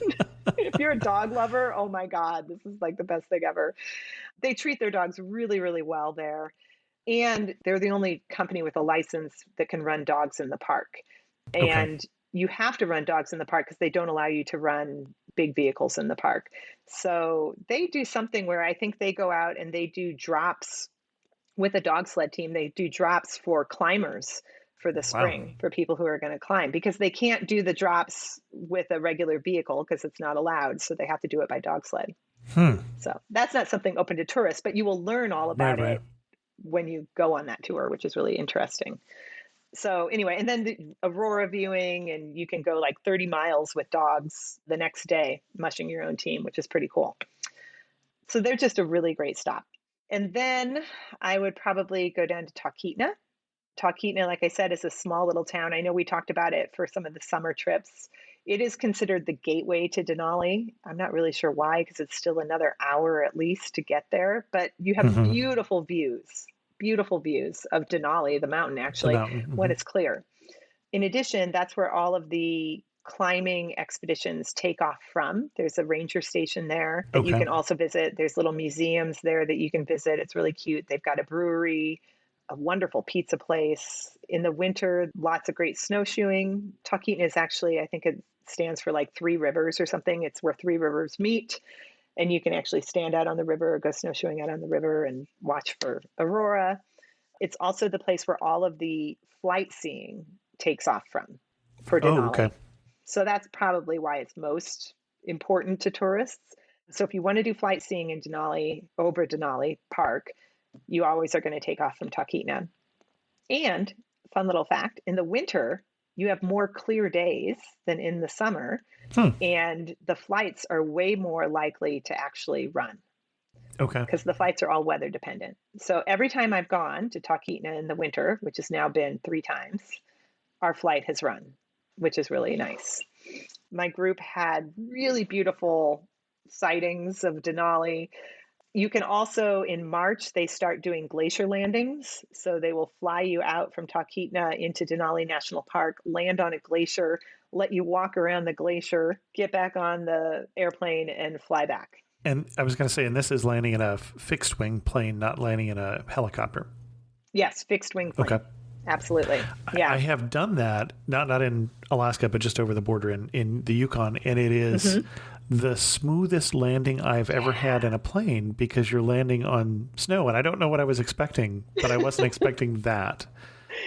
If you're a dog lover, oh my God, this is like the best thing ever. They treat their dogs really, really well there. And they're the only company with a license that can run dogs in the park. Okay. And you have to run dogs in the park because they don't allow you to run big vehicles in the park. So they do something where I think they go out and they do drops with a dog sled team. They do drops for climbers for the Wow. spring for people who are going to climb because they can't do the drops with a regular vehicle because it's not allowed. So they have to do it by dog sled. So that's not something open to tourists, but you will learn all Right, about right. it when you go on that tour, which is really interesting. So anyway, and then the aurora viewing, and you can go like 30 miles with dogs the next day, mushing your own team, which is pretty cool. So they're just a really great stop. And then I would probably go down to Talkeetna. Talkeetna, like I said, is a small little town. I know we talked about it for some of the summer trips. It is considered the gateway to Denali. I'm not really sure why, because it's still another hour at least to get there, but you have Hmm. beautiful views of Denali, the mountain The actually, mountain. when Hmm. it's clear. In addition, that's where all of the climbing expeditions take off from. There's a ranger station there that you Okay. can also visit. There's little museums there that you can visit. It's really cute. They've got a brewery, a wonderful pizza place. In the winter, lots of great snowshoeing. Talkeetna is actually, I think it stands for like three rivers or something. It's where three rivers meet. And you can actually stand out on the river or go snowshoeing out on the river and watch for aurora. It's also the place where all of the flight seeing takes off from for Oh, okay. Denali. So that's probably why it's most important to tourists. So if you want to do flight seeing in Denali, over Denali Park, you always are going to take off from Talkeetna. And fun little fact, in the winter, you have more clear days than in the summer, Hmm. and the flights are way more likely to actually run Okay. because the flights are all weather dependent. So every time I've gone to Talkeetna in the winter, which has now been 3 times, our flight has run, which is really nice. My group had really beautiful sightings of Denali. You can also, in March, they start doing glacier landings. So they will fly you out from Talkeetna into Denali National Park, land on a glacier, let you walk around the glacier, get back on the airplane, and fly back. And I was going to say, and this is landing in a fixed wing plane, not landing in a helicopter. Yes, fixed wing Okay. plane. Absolutely. I Yeah. have done that, not in Alaska, but just over the border in the Yukon, and it is the smoothest landing I've ever had in a plane because you're landing on snow, and I don't know what I was expecting, but I wasn't expecting that.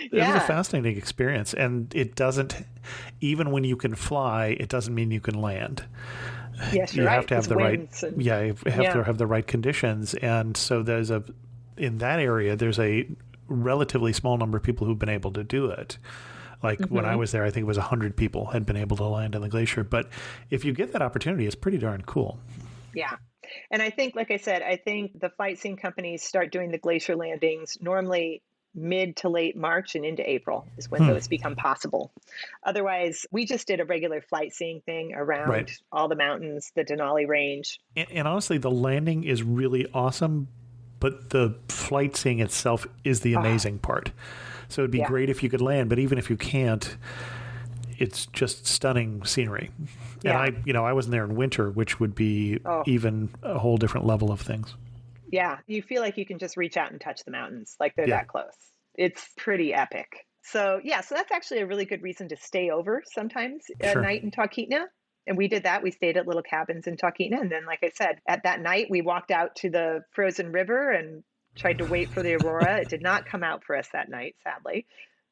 It was a Yeah. fascinating experience, and it doesn't, even when you can fly, it doesn't mean you can land. Yes, you're You have right. to have Because the right, winds and yeah, you have yeah. to have the right conditions, and so in that area, there's a relatively small number of people who've been able to do it. Like when I Hmm. was there, I think it was 100 people had been able to land on the glacier. But if you get that opportunity, it's pretty darn cool. Yeah. And I think, like I said, I think the flight scene companies start doing the glacier landings normally mid to late March and into April is when Hmm. those become possible. Otherwise, we just did a regular flight seeing thing Right. around all the mountains, the Denali Range. And honestly, the landing is really awesome, but the flight seeing itself is the Oh, amazing part. So it'd be yeah. great if you could land, but even if you can't, it's just stunning scenery. And Yeah. I wasn't there in winter, which would be Oh, even a whole different level of things. yeah. You feel like you can just reach out and touch the mountains, like they're Yeah, that close. It's pretty epic. So, yeah, so that's actually a really good reason to stay over sometimes at sure. night in Talkeetna. And we did that. We stayed at little cabins in Talkeetna. And then, like I said, at that night, we walked out to the frozen river and tried to wait for the aurora. It did not come out for us that night, sadly,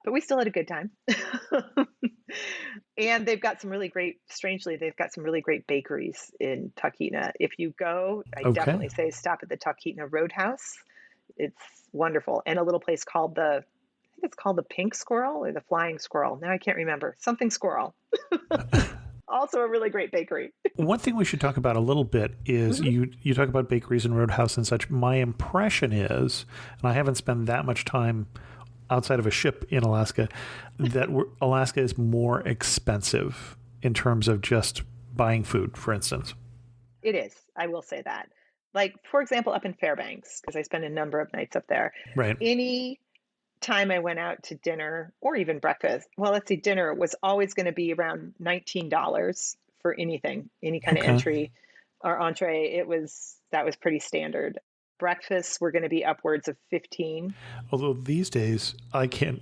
but we still had a good time. And they've got some really great, strangely, they've got some really great bakeries in Talkeetna. If you go, I Okay. definitely say stop at the Talkeetna Roadhouse. It's wonderful. And a little place called I think it's called the Pink Squirrel or the Flying Squirrel. Now I can't remember. Something Squirrel. Also a really great bakery. One thing we should talk about a little bit is Mhm. you talk about bakeries and roadhouse and such. My impression is, and I haven't spent that much time outside of a ship in Alaska, that Alaska is more expensive in terms of just buying food, for instance. It is. I will say that. Like, for example, up in Fairbanks, because I spent a number of nights up there, Right. any time I went out to dinner or even breakfast, well, let's see, dinner was always going to be around $19 for anything, any kind of Okay. entry or entree. That was pretty standard. Breakfasts were going to be upwards of 15. Although these days I can't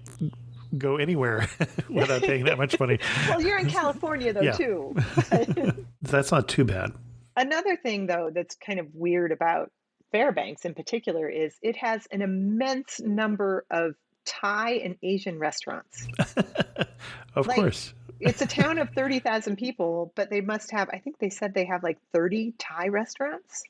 go anywhere without paying that much money. Well, you're in California though Yeah. too. That's not too bad. Another thing though that's kind of weird about Fairbanks in particular is it has an immense number of Thai and Asian restaurants. Of Like course. it's a town of 30,000 people, but they must have, I think they said they have like 30 Thai restaurants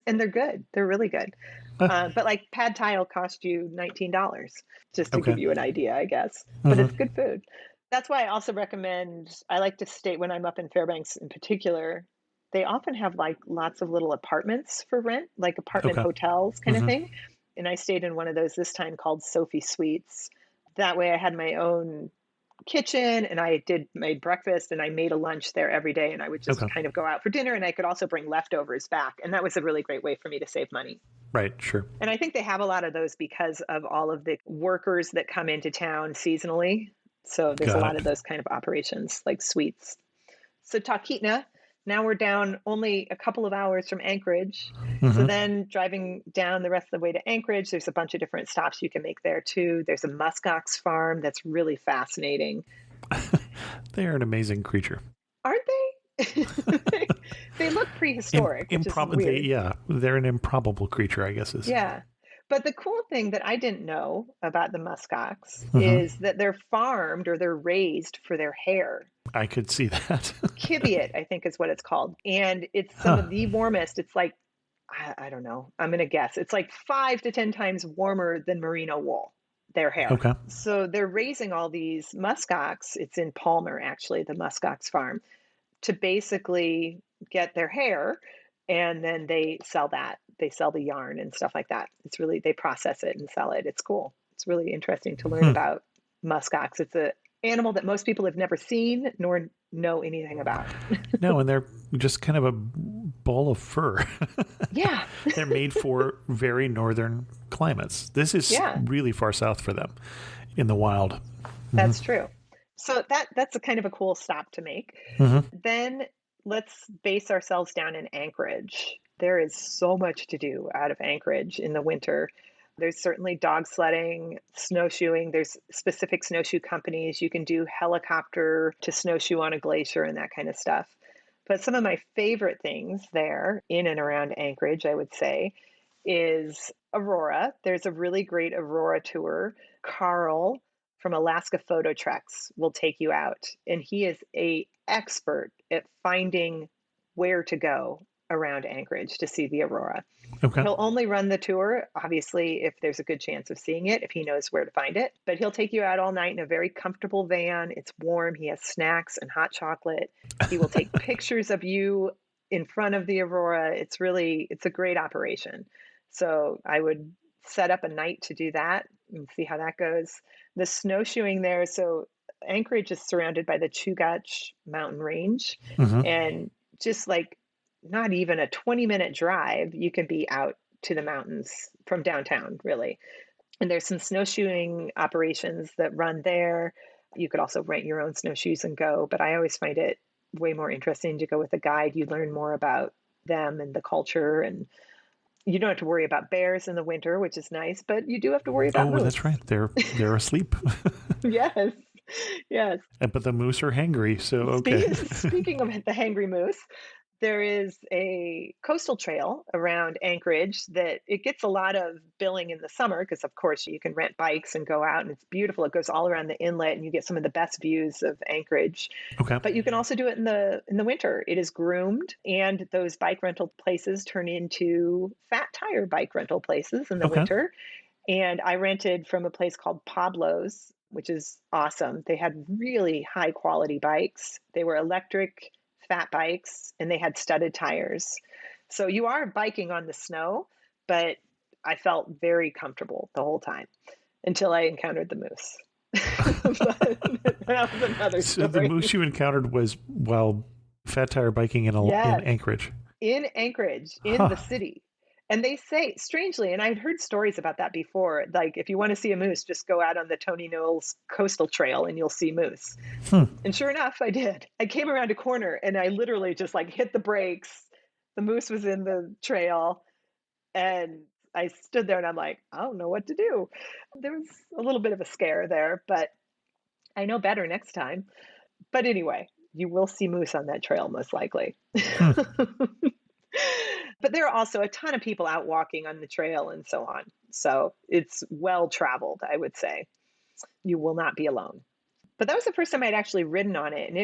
and they're good. They're really good. Huh. But like pad Thai will cost you $19 just to Okay. give you an idea, I guess. But Hmm. it's good food. That's why I also recommend, I like to stay when I'm up in Fairbanks in particular. They often have like lots of little apartments for rent, like apartment Okay. hotels kind of Hmm. thing. And I stayed in one of those this time called Sophie Suites. That way I had my own kitchen, and made breakfast, and I made a lunch there every day, and I would just Okay. kind of go out for dinner, and I could also bring leftovers back, and that was a really great way for me to save money. Right. Sure. And I think they have a lot of those because of all of the workers that come into town seasonally. So there's a Got lot it. of those kind of operations like suites. So Talkeetna, now we're down only a couple of hours from Anchorage. So Hmm. then driving down the rest of the way to Anchorage, there's a bunch of different stops you can make there too. There's a muskox farm that's really fascinating. They are an amazing creature. Aren't they? They look prehistoric, which is weird. They're an improbable creature, I guess is. Yeah. But the cool thing that I didn't know about the muskox Hmm. is that they're farmed or they're raised for their hair. I could see that. Kiviot, I think is what it's called. And it's some Huh. of the warmest. It's like, I don't know, I'm going to guess. It's like 5 to 10 times warmer than merino wool, their hair. Okay. So they're raising all these muskox. It's in Palmer, actually, the muskox farm, to basically get their hair, and then they sell that. They sell the yarn and stuff like that. It's really, they process it and sell it. It's cool. It's really interesting to learn Hmm. about muskox. It's an animal that most people have never seen nor know anything about. No, and they're just kind of a ball of fur. Yeah. They're made for very northern climates. This is Yeah. really far south for them in the wild. That's true. So that's a kind of a cool stop to make. Hmm. Then let's base ourselves down in Anchorage. There is so much to do out of Anchorage in the winter. There's certainly dog sledding, snowshoeing. There's specific snowshoe companies. You can do helicopter to snowshoe on a glacier and that kind of stuff. But some of my favorite things there in and around Anchorage, I would say, is Aurora. There's a really great Aurora tour. Carl from Alaska Photo Treks will take you out, and he is a expert at finding where to go around Anchorage to see the aurora. Okay. He'll only run the tour, obviously, if there's a good chance of seeing it, if he knows where to find it. But he'll take you out all night in a very comfortable van. It's warm. He has snacks and hot chocolate. He will take pictures of you in front of the aurora. It's a great operation. So I would set up a night to do that and see how that goes. The snowshoeing there, so Anchorage is surrounded by the Chugach mountain range, Hmm. and just like not even a 20-minute drive, you can be out to the mountains from downtown, really. And there's some snowshoeing operations that run there. You could also rent your own snowshoes and go, but I always find it way more interesting to go with a guide. You learn more about them and the culture, and you don't have to worry about bears in the winter, which is nice, but you do have to worry about Oh, moose. that's right. They're asleep. Yes. Yes. But the moose are hangry, so okay. Speaking of the hangry moose, there is a coastal trail around Anchorage that it gets a lot of billing in the summer because, of course, you can rent bikes and go out, and it's beautiful. It goes all around the inlet, and you get some of the best views of Anchorage. Okay. But you can also do it in the winter. It is groomed, and those bike rental places turn into fat tire bike rental places in the Okay. winter. And I rented from a place called Pablo's, which is awesome. They had really high quality bikes. They were electric fat bikes, and they had studded tires. So you are biking on the snow, but I felt very comfortable the whole time until I encountered the moose. But that was another So the story. moose you encountered was while fat tire biking in Yes. Anchorage. In Anchorage, in Huh. the city. And they say, strangely, and I'd heard stories about that before, like if you want to see a moose, just go out on the Tony Knowles Coastal Trail and you'll see moose. Hmm. And sure enough, I did. I came around a corner and I literally just like hit the brakes. The moose was in the trail, and I stood there and I'm like, I don't know what to do. There was a little bit of a scare there, but I know better next time. But anyway, you will see moose on that trail most likely. Hmm. But there are also a ton of people out walking on the trail and so on. So it's well traveled, I would say. You will not be alone. But that was the first time I'd actually ridden on it, and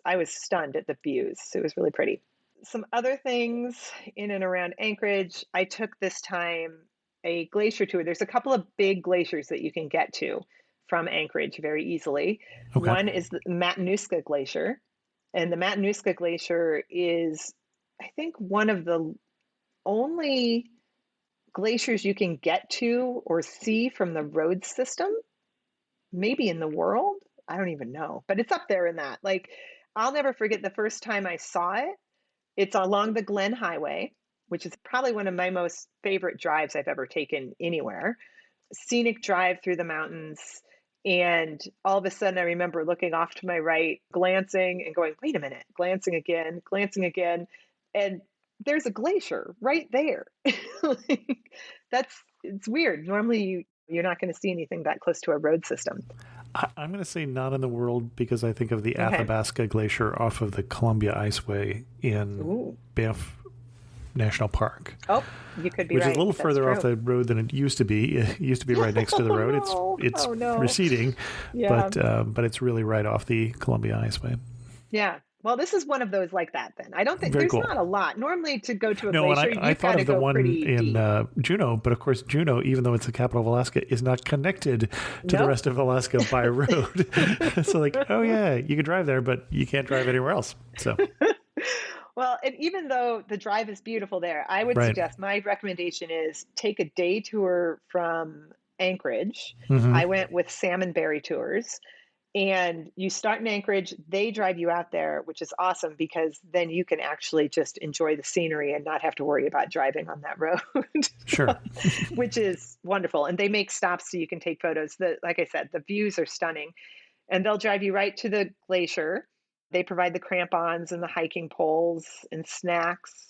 I was stunned at the views. It was really pretty. Some other things in and around Anchorage, I took this time a glacier tour. There's a couple of big glaciers that you can get to from Anchorage very easily. Okay. One is the Matanuska Glacier, and the Matanuska Glacier is, I think, one of the only glaciers you can get to or see from the road system, maybe in the world. I don't even know, but it's up there in that. Like, I'll never forget the first time I saw it. It's along the Glen Highway, which is probably one of my most favorite drives I've ever taken anywhere. Scenic drive through the mountains. And all of a sudden, I remember looking off to my right, glancing and going, wait a minute, glancing again, glancing again. And there's a glacier right there. Like, it's weird. Normally, you're not going to see anything that close to a road system. I'm going to say not in the world because I think of the Okay. Athabasca Glacier off of the Columbia Iceway in Ooh. Banff National Park, Oh, you could be which right. is a little That's further off true. the road than it used to be. It used to be right next to the Oh, road. no. It's Oh, no. receding, Yeah. but it's really right off the Columbia Iceway. Yeah. Well, this is one of those like that then. I don't think Very there's cool. not a lot. Normally to go to a No, and glacier, I you've thought got to of the go one pretty in deep. Juneau, but of course Juneau, even though it's the capital of Alaska, is not connected to the Nope. rest of Alaska by road. So like, oh yeah, you can drive there, but you can't drive anywhere else. So Well, and even though the drive is beautiful there, I would right. suggest my recommendation is take a day tour from Anchorage. Hmm. I went with Salmon Berry Tours. And you start in Anchorage, they drive you out there, which is awesome because then you can actually just enjoy the scenery and not have to worry about driving on that road, Sure. which is wonderful. And they make stops so you can take photos. Like I said, the views are stunning. And they'll drive you right to the glacier. They provide the crampons and the hiking poles and snacks.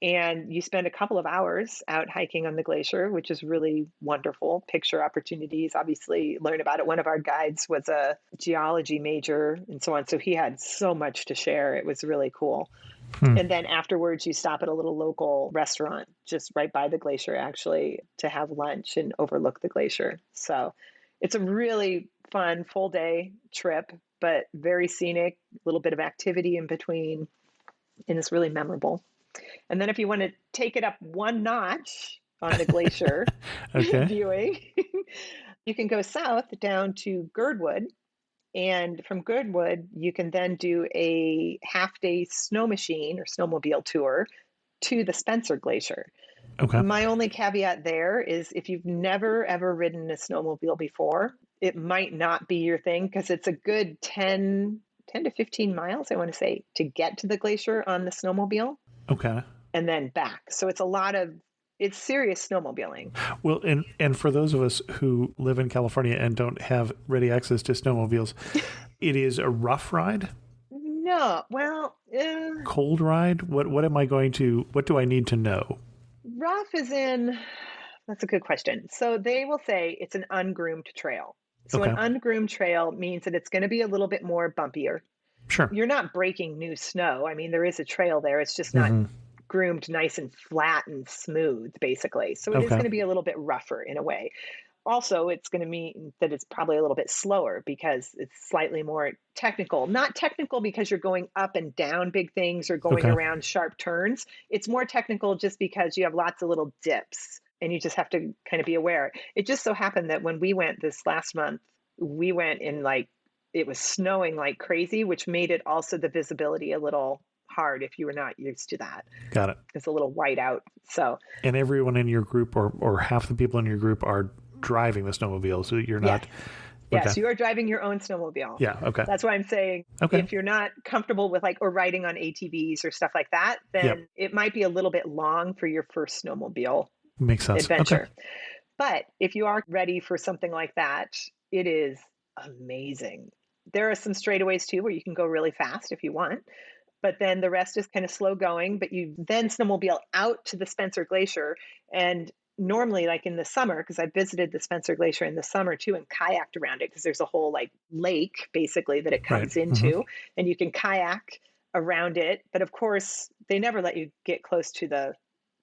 And you spend a couple of hours out hiking on the glacier, which is really wonderful. Picture opportunities, obviously, learn about it. One of our guides was a geology major and so on. So he had so much to share. It was really cool. Hmm. And then afterwards, you stop at a little local restaurant just right by the glacier, actually, to have lunch and overlook the glacier. So it's a really fun full day trip, but very scenic, a little bit of activity in between, and it's really memorable. And then if you want to take it up one notch on the glacier Okay. viewing, you can go south down to Girdwood. And from Girdwood, you can then do a half day snow machine or snowmobile tour to the Spencer Glacier. Okay. My only caveat there is if you've never ever ridden a snowmobile before, it might not be your thing because it's a good 10 to 15 miles, I want to say, to get to the glacier on the snowmobile Okay. and then back. So it's serious snowmobiling. Well, and for those of us who live in California and don't have ready access to snowmobiles, it is a rough ride, No, well, cold ride. What do I need to know? rough is in, that's a good question. So they will say it's an ungroomed trail. So Okay. an ungroomed trail means that it's going to be a little bit more bumpier. Sure. You're not breaking new snow. I mean, there is a trail there. It's just not Hmm. groomed nice and flat and smooth, basically. So it is Okay. going to be a little bit rougher in a way. Also, it's going to mean that it's probably a little bit slower because it's slightly more technical. Not technical because you're going up and down big things or going Okay. around sharp turns. It's more technical just because you have lots of little dips and you just have to kind of be aware. It just so happened that when we went this last month, we went in like it was snowing like crazy, which made it also the visibility a little hard if you were not used to that. Got it. It's a little white out. So, And everyone in your group, or half the people in your group, are driving the snowmobile, so you're yes. not. Yes, Okay. you are driving your own snowmobile. Yeah. Okay. That's why I'm saying Okay. if you're not comfortable with or riding on ATVs or stuff like that, then Yep. it might be a little bit long for your first snowmobile Makes sense. adventure. Okay. But if you are ready for something like that, it is amazing. There are some straightaways too where you can go really fast if you want, but then the rest is kind of slow going. But you then snowmobile out to the Spencer Glacier. And normally, like in the summer, because I visited the Spencer Glacier in the summer too and kayaked around it, because there's a whole like lake basically that it Right. comes into, and you can kayak around it. But of course, they never let you get close to the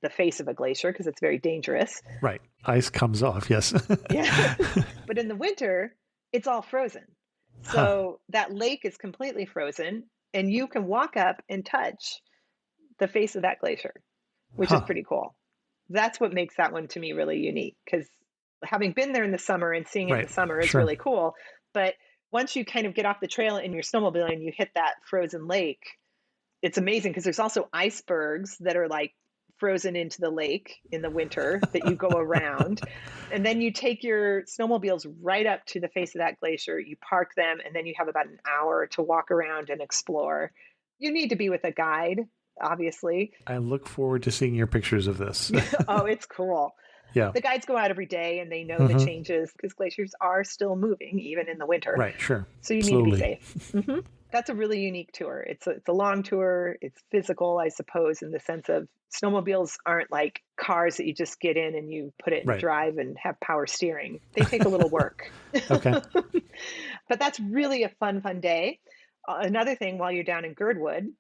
face of a glacier because it's very dangerous. Right. Ice comes off. Yes. Yeah. But in the winter, it's all frozen. So that lake is completely frozen, and you can walk up and touch the face of that glacier, which is Huh. pretty cool. That's what makes that one to me really unique because having been there in the summer and seeing it in Right. the summer is Sure. really cool. But once you kind of get off the trail in your snowmobile and you hit that frozen lake, it's amazing because there's also icebergs that are like frozen into the lake in the winter that you go around. And then you take your snowmobiles right up to the face of that glacier, you park them, and then you have about an hour to walk around and explore. You need to be with a guide, obviously. I look forward to seeing your pictures of this. Oh, it's cool. Yeah. The guides go out every day and they know the Mhm. changes because glaciers are still moving even in the winter. Right, sure. So you need to be Slowly. safe. That's a really unique tour. It's a long tour. It's physical, I suppose, in the sense of snowmobiles aren't like cars that you just get in and you put it in Right. drive and have power steering. They take a little work. Okay. But that's really a fun day. Another thing while you're down in Girdwood,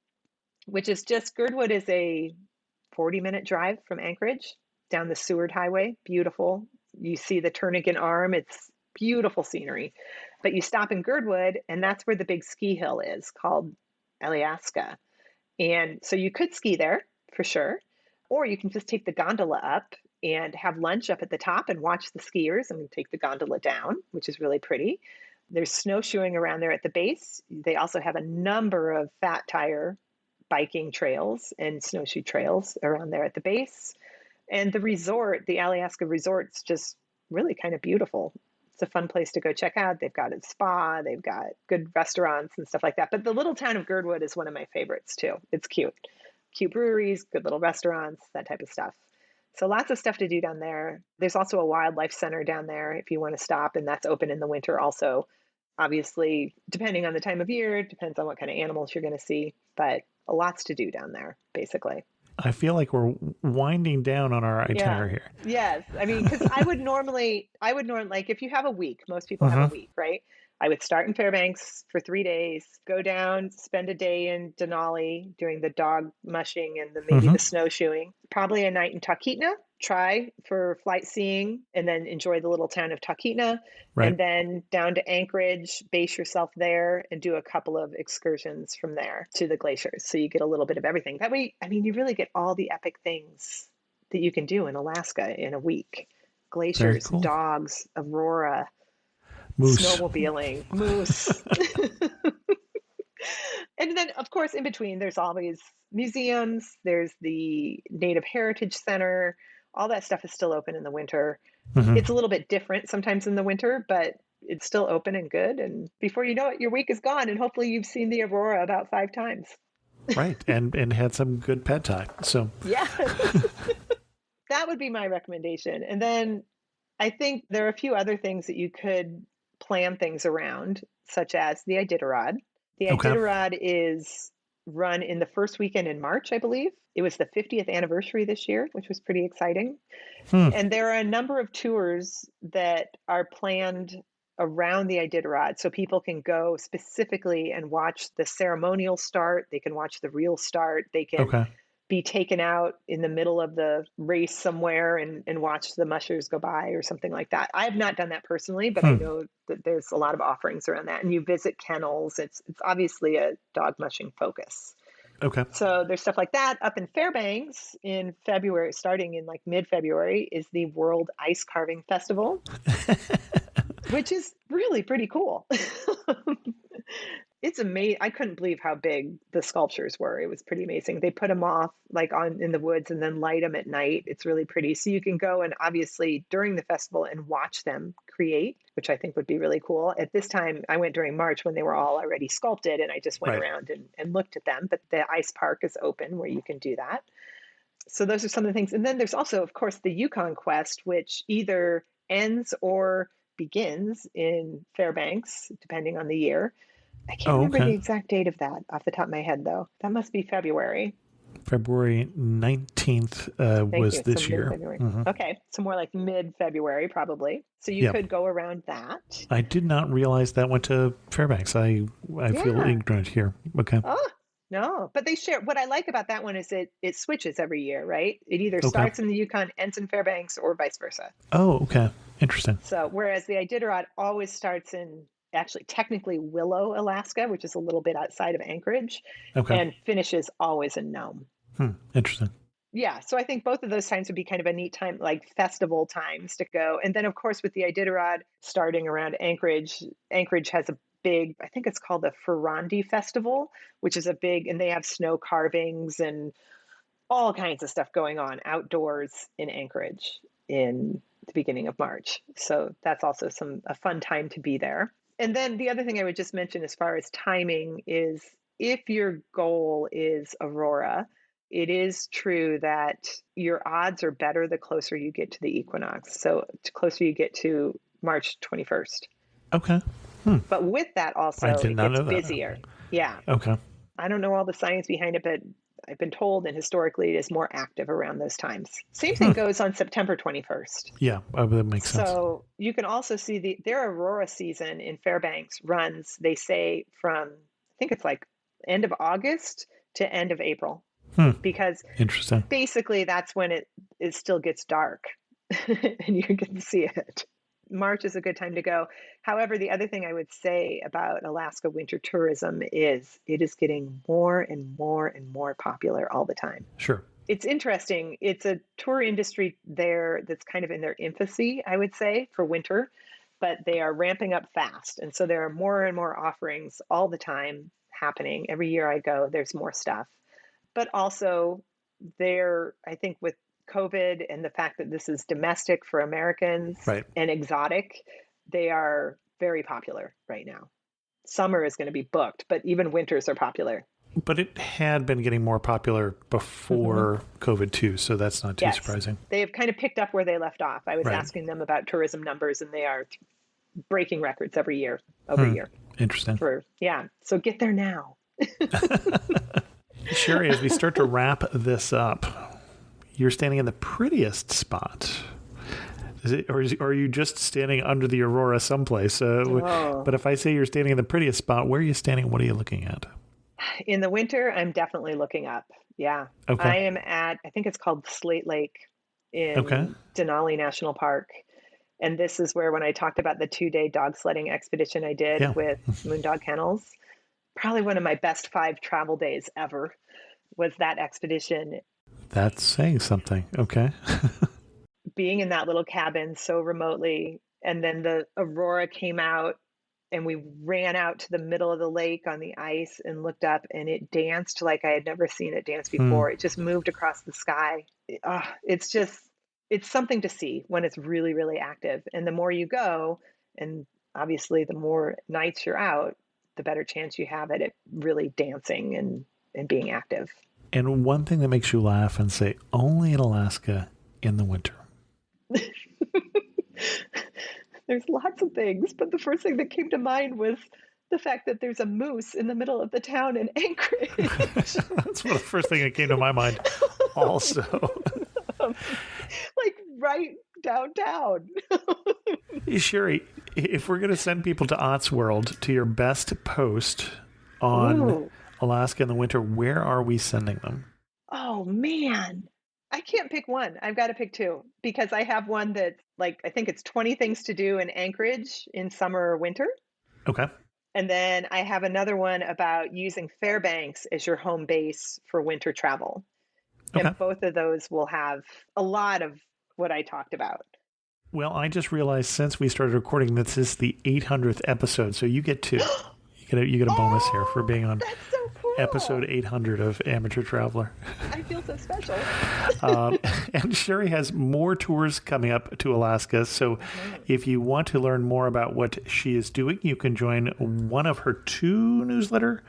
which is just Girdwood is a 40-minute drive from Anchorage down the Seward Highway. Beautiful. You see the Turnagain Arm. It's beautiful scenery. But you stop in Girdwood, and that's where the big ski hill is called Aliaska. And so you could ski there for sure, or you can just take the gondola up and have lunch up at the top and watch the skiers and take the gondola down, which is really pretty. There's snowshoeing around there at the base. They also have a number of fat tire biking trails and snowshoe trails around there at the base. And the resort, the Aliaska Resort's just really kind of beautiful. It's a fun place to go check out. They've got a spa, they've got good restaurants and stuff like that. But the little town of Girdwood is one of my favorites too. It's cute. Cute breweries, good little restaurants, that type of stuff. So lots of stuff to do down there. There's also a wildlife center down there if you want to stop, and that's open in the winter also. Obviously, depending on the time of year, depends on what kind of animals you're going to see, but lots to do down there, basically. I feel like we're winding down on our itinerary here. Yes. I mean, because I would normally, like, if you have a week, most people have a week, right? I would start in Fairbanks for 3 days, go down, spend a day in Denali doing the dog mushing and maybe the snowshoeing, probably a night in Talkeetna, try for flight seeing, and then enjoy the little town of Talkeetna, Right. and then down to Anchorage, base yourself there, and do a couple of excursions from there to the glaciers. So you get a little bit of everything. That way, I mean, you really get all the epic things that you can do in Alaska in a week. Glaciers, cool. dogs, aurora, Moose. snowmobiling, moose. And then, of course, in between, there's always museums. There's the Native Heritage Center. All that stuff is still open in the winter. It's a little bit different sometimes in the winter, but it's still open and good. And before you know it, your week is gone. And hopefully you've seen the aurora about 5 times. Right. And had some good pad thai. So Yeah. That would be my recommendation. And then I think there are a few other things that you could plan things around, such as the Iditarod. The Iditarod is run in the first weekend in March, I believe. It was the 50th anniversary this year, which was pretty exciting. And there are a number of tours that are planned around the Iditarod. So people can go specifically and watch the ceremonial start. They can watch the real start. They can be taken out in the middle of the race somewhere and watch the mushers go by or something like that. I have not done that personally, but I know that there's a lot of offerings around that. And you visit kennels. It's obviously a dog mushing focus. Okay. So there's stuff like that. Up in Fairbanks in February, starting in like mid-February, is the World Ice Carving Festival, which is really pretty cool. It's amazing. I couldn't believe how big the sculptures were. It was pretty amazing. They put them off like in the woods and then light them at night. It's really pretty. So you can go and obviously during the festival and watch them create, which I think would be really cool. At this time, I went during March when they were all already sculpted and I just went around and looked at them. But the ice park is open where you can do that. So those are some of the things. And then there's also, of course, the Yukon Quest, which either ends or begins in Fairbanks, depending on the year. I can't remember the exact date of that off the top of my head, though. That must be February. February 19th was this year. Okay, so more like mid-February, probably. So you could go around that. I did not realize that went to Fairbanks. I feel ignorant here. Okay. Oh, no. But they share. What I like about that one is it switches every year, right? It either starts in the Yukon, ends in Fairbanks, or vice versa. Oh, okay. Interesting. So whereas the Iditarod always starts in actually technically Willow, Alaska, which is a little bit outside of Anchorage, and finishes always in Nome. Interesting. Yeah, so I think both of those times would be kind of a neat time, like festival times to go. And then, of course, with the Iditarod starting around Anchorage, Anchorage has a big, I think it's called the Ferrandi Festival, which is a big, and they have snow carvings and all kinds of stuff going on outdoors in Anchorage in the beginning of March. So that's also a fun time to be there. And then the other thing I would just mention as far as timing is if your goal is Aurora, it is true that your odds are better the closer you get to the equinox. So the closer you get to March 21st. Okay. But with that I also, did it not gets know that. busier. Yeah. Okay. I don't know all the science behind it, but I've been told and historically it is more active around those times. Same thing goes on September 21st. Yeah, that makes sense. So you can also see their aurora season in Fairbanks runs, they say, from I think it's like end of August to end of April. Because Interesting. basically that's when it still gets dark and you can see it. March is a good time to go. However, the other thing I would say about Alaska winter tourism is it is getting more and more and more popular all the time. Sure. It's interesting. It's a tour industry there that's kind of in their infancy, I would say, for winter, but they are ramping up fast. And so there are more and more offerings all the time happening. Every year I go, there's more stuff. But also, I think with COVID and the fact that this is domestic for Americans Right. and exotic, they are very popular right now. Summer is going to be booked, but even winters are popular. But it had been getting more popular before COVID too, so that's not too surprising. They have kind of picked up where they left off. I was Right. asking them about tourism numbers, and they are breaking records every year, over year. Interesting. So get there now. Sherry, as we start to wrap this up, you're standing in the prettiest spot. Or are you just standing under the aurora someplace? But if I say you're standing in the prettiest spot, where are you standing? What are you looking at? In the winter, I'm definitely looking up. Yeah. Okay. I am at, I think it's called Slate Lake in Denali National Park. And this is where, when I talked about the 2-day dog sledding expedition I did with Moondog Kennels, probably one of my best 5 travel days ever was that expedition. That's saying something. Okay. Being in that little cabin so remotely, and then the aurora came out, and we ran out to the middle of the lake on the ice and looked up, and it danced like I had never seen it dance before. It just moved across the sky. It's something to see when it's really, really active. And the more you go, and obviously the more nights you're out, the better chance you have at it really dancing and being active. And one thing that makes you laugh and say, only in Alaska in the winter. There's lots of things, but the first thing that came to mind was the fact that there's a moose in the middle of the town in Anchorage. That's the first thing that came to my mind also. Like right downtown. Sherry, if we're going to send people to Ott's World, to your best post on Alaska in the winter, where are we sending them? Oh, man. I can't pick one. I've got to pick 2 because I have one that, I think it's 20 things to do in Anchorage in summer or winter. Okay. And then I have another one about using Fairbanks as your home base for winter travel. Okay. And both of those will have a lot of what I talked about. Well, I just realized since we started recording, this is the 800th episode. So you get 2. You get a bonus here for being on episode 800 of Amateur Traveler. I feel so special. And Sherry has more tours coming up to Alaska. So if you want to learn more about what she is doing, you can join one of her 2 newsletter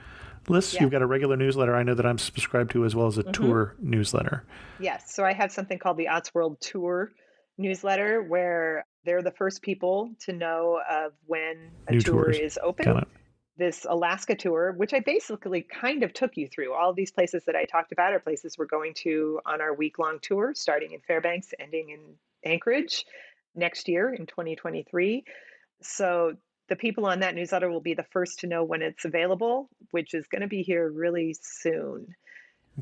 lists. You've got a regular newsletter I know that I'm subscribed to, as well as a tour newsletter. Yes. So I have something called the Ott's World Tour newsletter, where they're the first people to know of when a tour is open. Got it. This Alaska tour, which I basically kind of took you through. All of these places that I talked about are places we're going to on our week-long tour, starting in Fairbanks, ending in Anchorage next year in 2023. So the people on that newsletter will be the first to know when it's available, which is going to be here really soon.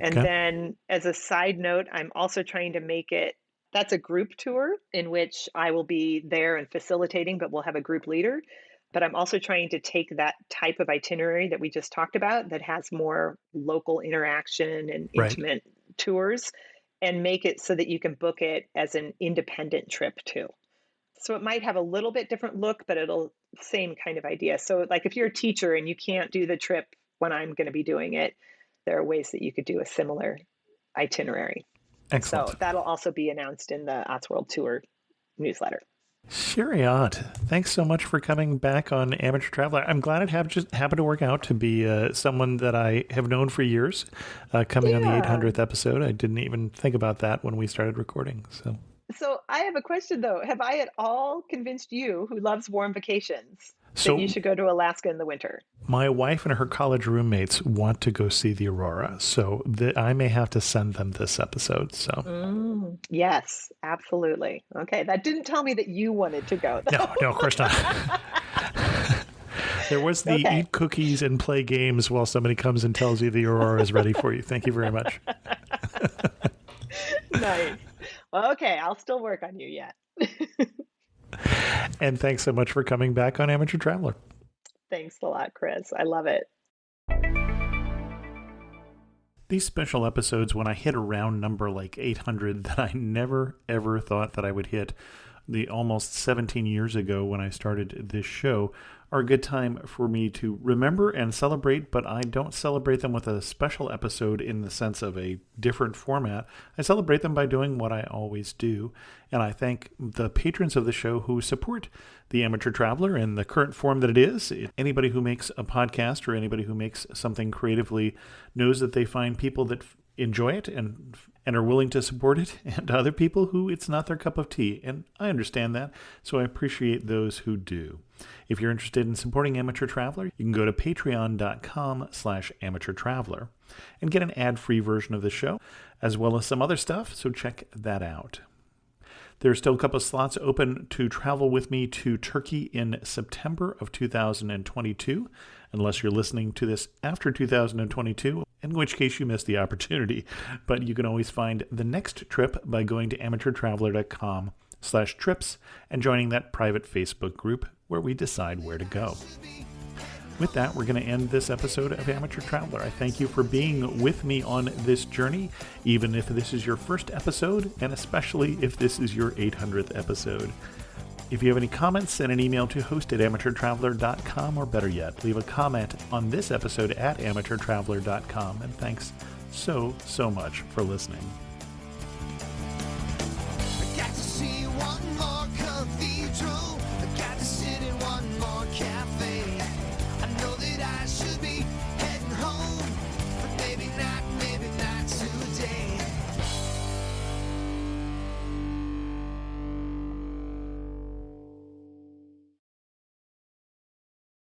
And then as a side note, I'm also trying to make it, that's a group tour in which I will be there and facilitating, but we'll have a group leader. But I'm also trying to take that type of itinerary that we just talked about that has more local interaction and intimate tours, and make it so that you can book it as an independent trip too. So it might have a little bit different look, but same kind of idea. So like if you're a teacher and you can't do the trip when I'm going to be doing it, there are ways that you could do a similar itinerary. Excellent. So that'll also be announced in the Ots World Tour newsletter. Sherry Ott, thanks so much for coming back on Amateur Traveler. I'm glad it just happened to work out to be someone that I have known for years, coming on the Yeah. 800th episode. I didn't even think about that when we started recording. So I have a question though. Have I at all convinced you, who loves warm vacations, So that you should go to Alaska in the winter? my wife and her college roommates want to go see the aurora, so I may have to send them this episode. So Yes, absolutely. Okay, that didn't tell me that you wanted to go, though. no, of course not. There was the Okay. eat cookies and play games while somebody comes and tells you the aurora is ready for you. Thank you very much. Nice. Well, okay, I'll still work on you yet. And thanks so much for coming back on Amateur Traveler. Thanks a lot, Chris. I love it. These special episodes, when I hit a round number like 800 that I never ever thought that I would hit the almost 17 years ago when I started this show, are a good time for me to remember and celebrate, but I don't celebrate them with a special episode in the sense of a different format. I celebrate them by doing what I always do, and I thank the patrons of the show who support the Amateur Traveler in the current form that it is. Anybody who makes a podcast or anybody who makes something creatively knows that they find people that enjoy it and are willing to support it, and other people who it's not their cup of tea. And I understand that, so I appreciate those who do. If you're interested in supporting Amateur Traveler, you can go to patreon.com/amateurtraveler and get an ad-free version of the show, as well as some other stuff, so check that out. There's still a couple of slots open to travel with me to Turkey in September of 2022, unless you're listening to this after 2022, in which case you missed the opportunity. But you can always find the next trip by going to amateurtraveler.com/trips and joining that private Facebook group where we decide where to go. With that, we're going to end this episode of Amateur Traveler. I thank you for being with me on this journey, even if this is your first episode, and especially if this is your 800th episode. If you have any comments, send an email to host@amateurtraveler.com, or better yet, leave a comment on this episode at amateurtraveler.com. And thanks so much for listening.